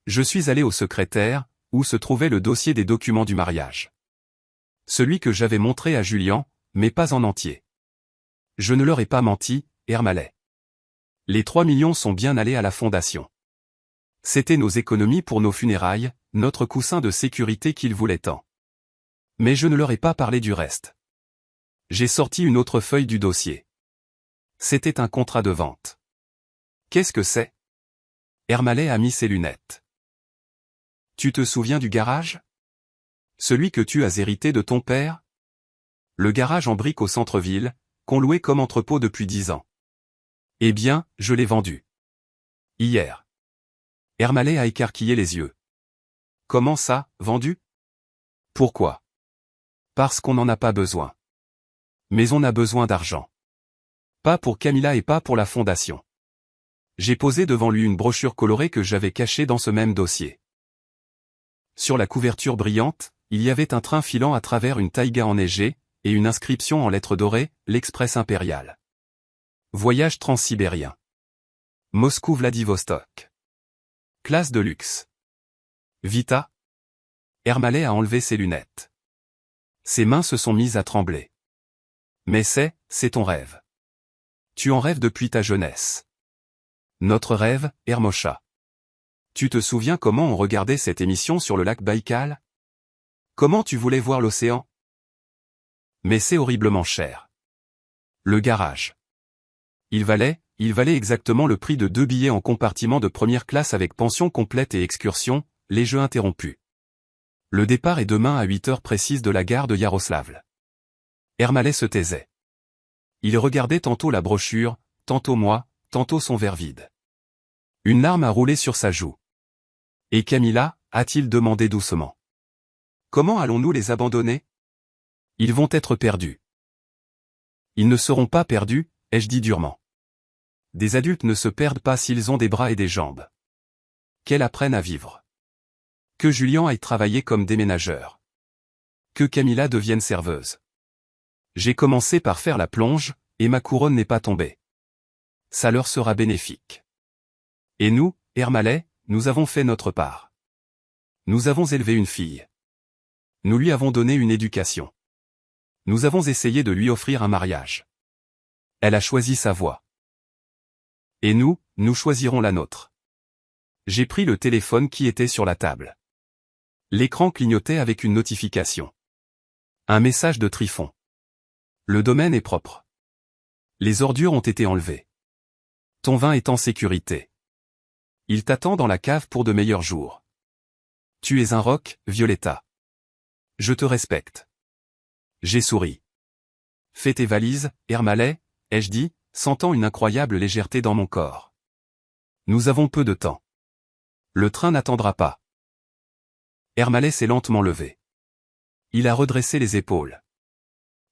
Je suis allé au secrétaire, où se trouvait le dossier des documents du mariage. Celui que j'avais montré à Julien, mais pas en entier. Je ne leur ai pas menti, Ermalais. Les 3 millions sont bien allés à la fondation. C'était nos économies pour nos funérailles, notre coussin de sécurité qu'ils voulaient tant. Mais je ne leur ai pas parlé du reste. J'ai sorti une autre feuille du dossier. C'était un contrat de vente. Qu'est-ce que c'est? Ermalais a mis ses lunettes. Tu te souviens du garage? Celui que tu as hérité de ton père? Le garage en briques au centre-ville, qu'on louait comme entrepôt depuis 10 ans. Eh bien, je l'ai vendu. Hier. Ermalais a écarquillé les yeux. Comment ça, vendu? Pourquoi? Parce qu'on n'en a pas besoin. Mais on a besoin d'argent. Pas pour Camilla et pas pour la fondation. J'ai posé devant lui une brochure colorée que j'avais cachée dans ce même dossier. Sur la couverture brillante, il y avait un train filant à travers une taïga enneigée, et une inscription en lettres dorées, l'Express impérial. Voyage transsibérien. Moscou-Vladivostok. Classe de luxe. Vita. Ermolai a enlevé ses lunettes. Ses mains se sont mises à trembler. Mais c'est ton rêve. Tu en rêves depuis ta jeunesse. Notre rêve, Hermosha. Tu te souviens comment on regardait cette émission sur le lac Baïkal? Comment tu voulais voir l'océan? Mais c'est horriblement cher. Le garage. Il valait exactement le prix de 2 billets en compartiment de première classe avec pension complète et excursion, les jeux interrompus. Le départ est demain à 8 heures précises de la gare de Yaroslavl. Ermolai se taisait. Il regardait tantôt la brochure, tantôt moi, tantôt son verre vide. Une larme a roulé sur sa joue. Et Camilla, a-t-il demandé doucement. Comment allons-nous les abandonner? Ils vont être perdus. Ils ne seront pas perdus, ai-je dit durement. Des adultes ne se perdent pas s'ils ont des bras et des jambes. Qu'elles apprennent à vivre. Que Julian aille travailler comme déménageur. Que Camilla devienne serveuse. J'ai commencé par faire la plonge, et ma couronne n'est pas tombée. Ça leur sera bénéfique. Et nous, Ermolai, nous avons fait notre part. Nous avons élevé une fille. Nous lui avons donné une éducation. Nous avons essayé de lui offrir un mariage. Elle a choisi sa voie. Et nous choisirons la nôtre. J'ai pris le téléphone qui était sur la table. L'écran clignotait avec une notification. Un message de Trifon. Le domaine est propre. Les ordures ont été enlevées. Ton vin est en sécurité. Il t'attend dans la cave pour de meilleurs jours. Tu es un roc, Violetta. Je te respecte. J'ai souri. Fais tes valises, Ermolai, ai-je dit, sentant une incroyable légèreté dans mon corps. Nous avons peu de temps. Le train n'attendra pas. Ermolai s'est lentement levé. Il a redressé les épaules.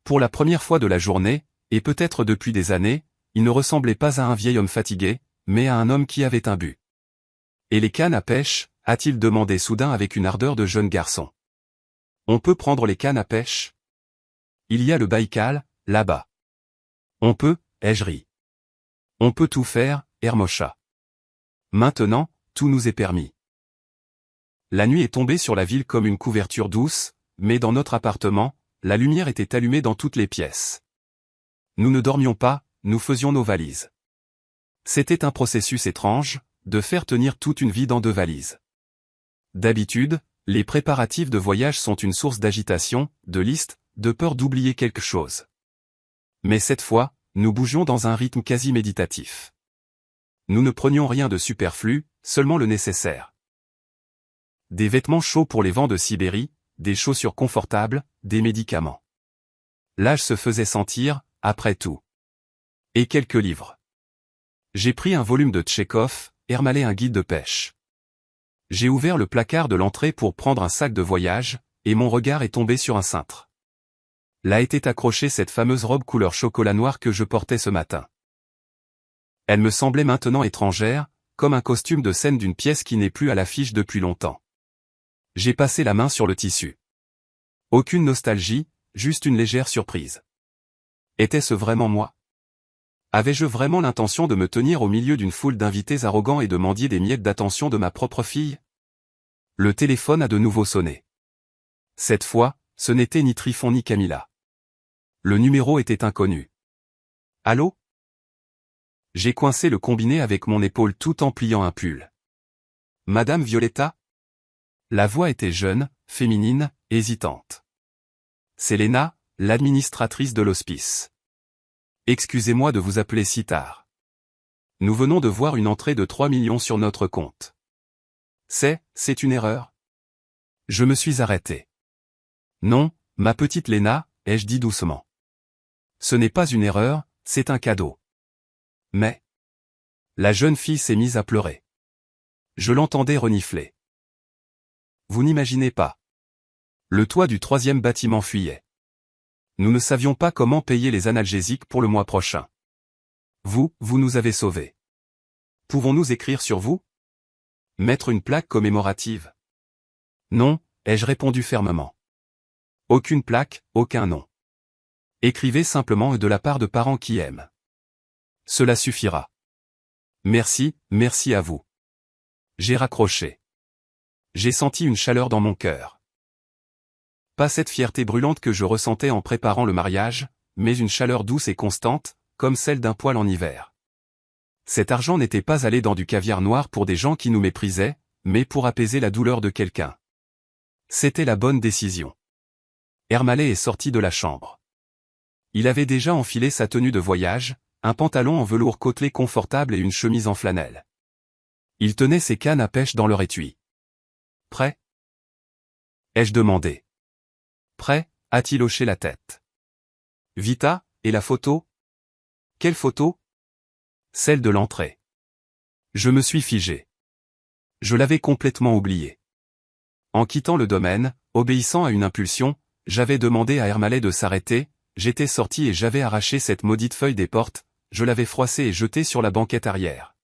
Pour la première fois de la journée, et peut-être depuis des années, il ne ressemblait pas à un vieil homme fatigué, mais à un homme qui avait un but. Et les cannes à pêche, a-t-il demandé soudain avec une ardeur de jeune garçon. On peut prendre les cannes à pêche? Il y a le Baïkal, là-bas. On peut, ai-je ri. On peut tout faire, Hermosha. Maintenant, tout nous est permis. La nuit est tombée sur la ville comme une couverture douce, mais dans notre appartement, la lumière était allumée dans toutes les pièces. Nous ne dormions pas, nous faisions nos valises. C'était un processus étrange, de faire tenir toute une vie dans 2 valises. D'habitude, les préparatifs de voyage sont une source d'agitation, de listes, de peur d'oublier quelque chose. Mais cette fois, nous bougions dans un rythme quasi méditatif. Nous ne prenions rien de superflu, seulement le nécessaire. Des vêtements chauds pour les vents de Sibérie, des chaussures confortables, des médicaments. L'âge se faisait sentir, après tout. Et quelques livres. J'ai pris un volume de Tchekhov, Ermolai un guide de pêche. J'ai ouvert le placard de l'entrée pour prendre un sac de voyage, et mon regard est tombé sur un cintre. Là était accrochée cette fameuse robe couleur chocolat noir que je portais ce matin. Elle me semblait maintenant étrangère, comme un costume de scène d'une pièce qui n'est plus à l'affiche depuis longtemps. J'ai passé la main sur le tissu. Aucune nostalgie, juste une légère surprise. Était-ce vraiment moi? Avais-je vraiment l'intention de me tenir au milieu d'une foule d'invités arrogants et de mendier des miettes d'attention de ma propre fille? Le téléphone a de nouveau sonné. Cette fois, ce n'était ni Trifon ni Camilla. Le numéro était inconnu. Allô? J'ai coincé le combiné avec mon épaule tout en pliant un pull. Madame Violetta? La voix était jeune, féminine, hésitante. C'est Léna, l'administratrice de l'hospice. Excusez-moi de vous appeler si tard. Nous venons de voir une entrée de 3 millions sur notre compte. C'est une erreur? Je me suis arrêté. Non, ma petite Léna, ai-je dit doucement. Ce n'est pas une erreur, c'est un cadeau. Mais... La jeune fille s'est mise à pleurer. Je l'entendais renifler. Vous n'imaginez pas. Le toit du 3e bâtiment fuyait. Nous ne savions pas comment payer les analgésiques pour le mois prochain. Vous nous avez sauvés. Pouvons-nous écrire sur vous? Mettre une plaque commémorative? Non, ai-je répondu fermement. Aucune plaque, aucun nom. Écrivez simplement de la part de parents qui aiment. Cela suffira. Merci, merci à vous. J'ai raccroché. J'ai senti une chaleur dans mon cœur. Pas cette fierté brûlante que je ressentais en préparant le mariage, mais une chaleur douce et constante, comme celle d'un poêle en hiver. Cet argent n'était pas allé dans du caviar noir pour des gens qui nous méprisaient, mais pour apaiser la douleur de quelqu'un. C'était la bonne décision. Ermalais est sorti de la chambre. Il avait déjà enfilé sa tenue de voyage, un pantalon en velours côtelé confortable et une chemise en flanelle. Il tenait ses cannes à pêche dans leur étui. « Prêt ?» ai-je demandé. « Prêt ?» a-t-il hoché la tête. « Vita, et la photo ?»« Quelle photo ?» ?»« Celle de l'entrée. » Je me suis figé. Je l'avais complètement oublié. En quittant le domaine, obéissant à une impulsion, j'avais demandé à Ermalais de s'arrêter, j'étais sorti et j'avais arraché cette maudite feuille des portes, je l'avais froissée et jetée sur la banquette arrière.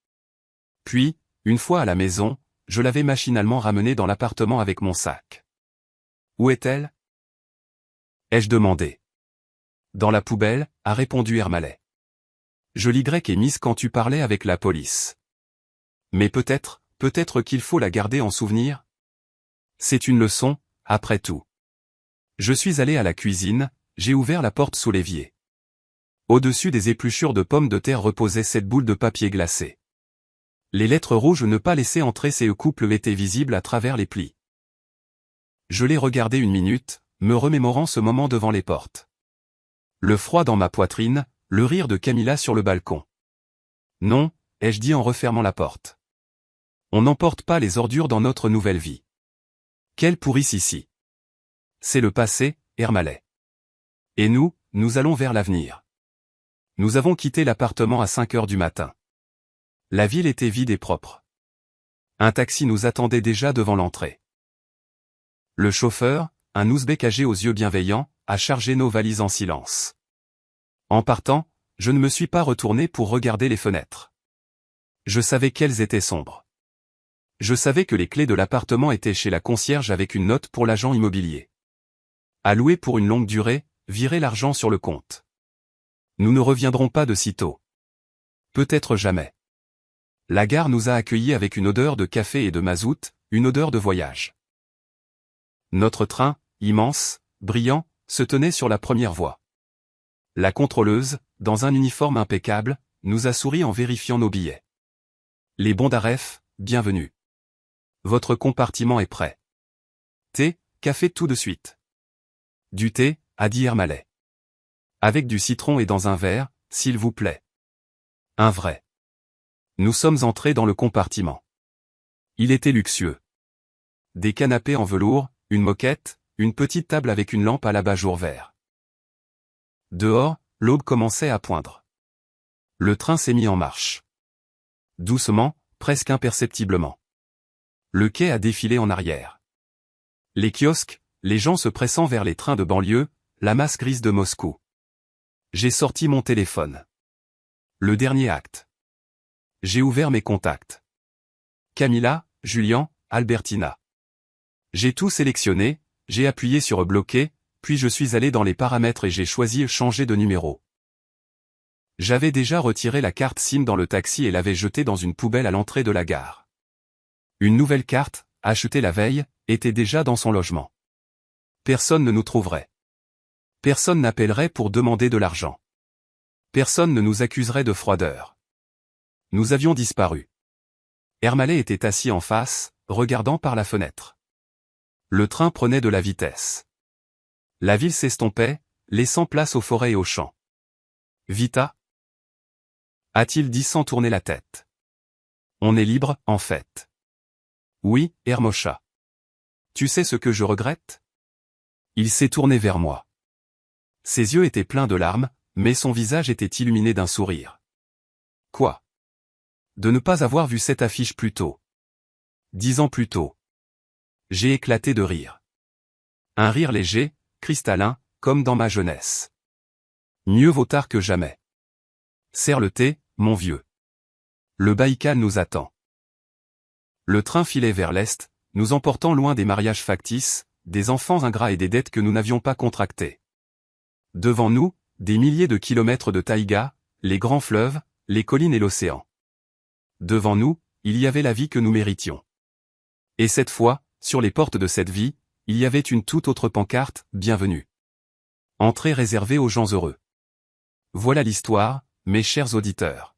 Puis, une fois à la maison, je l'avais machinalement ramenée dans l'appartement avec mon sac. Où est-elle ? ai-je demandé. Dans la poubelle, a répondu Ermalais. Je l'ai mise quand tu parlais avec la police. Mais peut-être qu'il faut la garder en souvenir ? C'est une leçon, après tout. Je suis allé à la cuisine, j'ai ouvert la porte sous l'évier. Au-dessus des épluchures de pommes de terre reposait cette boule de papier glacé. Les lettres rouges ne pas laisser entrer ces couples étaient visibles à travers les plis. Je l'ai regardé une minute, me remémorant ce moment devant les portes. Le froid dans ma poitrine, le rire de Camilla sur le balcon. Non, ai-je dit en refermant la porte. On n'emporte pas les ordures dans notre nouvelle vie. Quelle pourrisse ici. C'est le passé, Ermalais. Et nous allons vers l'avenir. Nous avons quitté l'appartement à 5 heures du matin. La ville était vide et propre. Un taxi nous attendait déjà devant l'entrée. Le chauffeur, un ouzbek âgé aux yeux bienveillants, a chargé nos valises en silence. En partant, je ne me suis pas retourné pour regarder les fenêtres. Je savais qu'elles étaient sombres. Je savais que les clés de l'appartement étaient chez la concierge avec une note pour l'agent immobilier. À louer pour une longue durée, virer l'argent sur le compte. Nous ne reviendrons pas de sitôt. Peut-être jamais. La gare nous a accueillis avec une odeur de café et de mazout, une odeur de voyage. Notre train, immense, brillant, se tenait sur la première voie. La contrôleuse, dans un uniforme impeccable, nous a souri en vérifiant nos billets. Les bons d'Aref, bienvenue. Votre compartiment est prêt. Thé, café tout de suite. Du thé, a dit Ermalais. Avec du citron et dans un verre, s'il vous plaît. Un vrai. Nous sommes entrés dans le compartiment. Il était luxueux. Des canapés en velours, une moquette, une petite table avec une lampe à l'abat-jour vert. Dehors, l'aube commençait à poindre. Le train s'est mis en marche. Doucement, presque imperceptiblement. Le quai a défilé en arrière. Les kiosques, les gens se pressant vers les trains de banlieue, la masse grise de Moscou. J'ai sorti mon téléphone. Le dernier acte. J'ai ouvert mes contacts. Camilla, Julien, Albertina. J'ai tout sélectionné, j'ai appuyé sur bloquer, puis je suis allé dans les paramètres et j'ai choisi changer de numéro. J'avais déjà retiré la carte SIM dans le taxi et l'avais jetée dans une poubelle à l'entrée de la gare. Une nouvelle carte, achetée la veille, était déjà dans son logement. Personne ne nous trouverait. Personne n'appellerait pour demander de l'argent. Personne ne nous accuserait de froideur. Nous avions disparu. Ermalais était assis en face, regardant par la fenêtre. Le train prenait de la vitesse. La ville s'estompait, laissant place aux forêts et aux champs. Vita ? A-t-il dit sans tourner la tête. On est libre, en fait. Oui, Hermosha. Tu sais ce que je regrette ? Il s'est tourné vers moi. Ses yeux étaient pleins de larmes, mais son visage était illuminé d'un sourire. Quoi ? De ne pas avoir vu cette affiche plus tôt. 10 ans plus tôt. J'ai éclaté de rire. Un rire léger, cristallin, comme dans ma jeunesse. Mieux vaut tard que jamais. Serre le thé, mon vieux. Le Baïkal nous attend. Le train filait vers l'est, nous emportant loin des mariages factices, des enfants ingrats et des dettes que nous n'avions pas contractées. Devant nous, des milliers de kilomètres de taïga, les grands fleuves, les collines et l'océan. Devant nous, il y avait la vie que nous méritions. Et cette fois, sur les portes de cette vie, il y avait une toute autre pancarte, bienvenue. Entrée réservée aux gens heureux. Voilà l'histoire, mes chers auditeurs.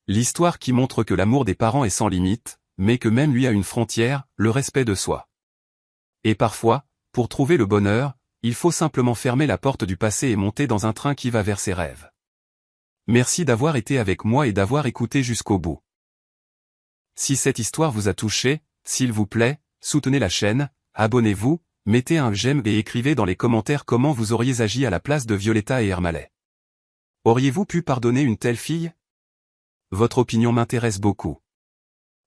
L'histoire qui montre que l'amour des parents est sans limite, mais que même lui a une frontière, le respect de soi. Et parfois, pour trouver le bonheur, il faut simplement fermer la porte du passé et monter dans un train qui va vers ses rêves. Merci d'avoir été avec moi et d'avoir écouté jusqu'au bout. Si cette histoire vous a touché, s'il vous plaît, soutenez la chaîne, abonnez-vous, mettez un j'aime et écrivez dans les commentaires comment vous auriez agi à la place de Violetta et Ermalay. Auriez-vous pu pardonner une telle fille? Votre opinion m'intéresse beaucoup.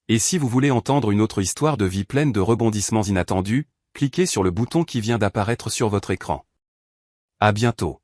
Et si vous voulez entendre une autre histoire de vie pleine de rebondissements inattendus, cliquez sur le bouton qui vient d'apparaître sur votre écran. À bientôt.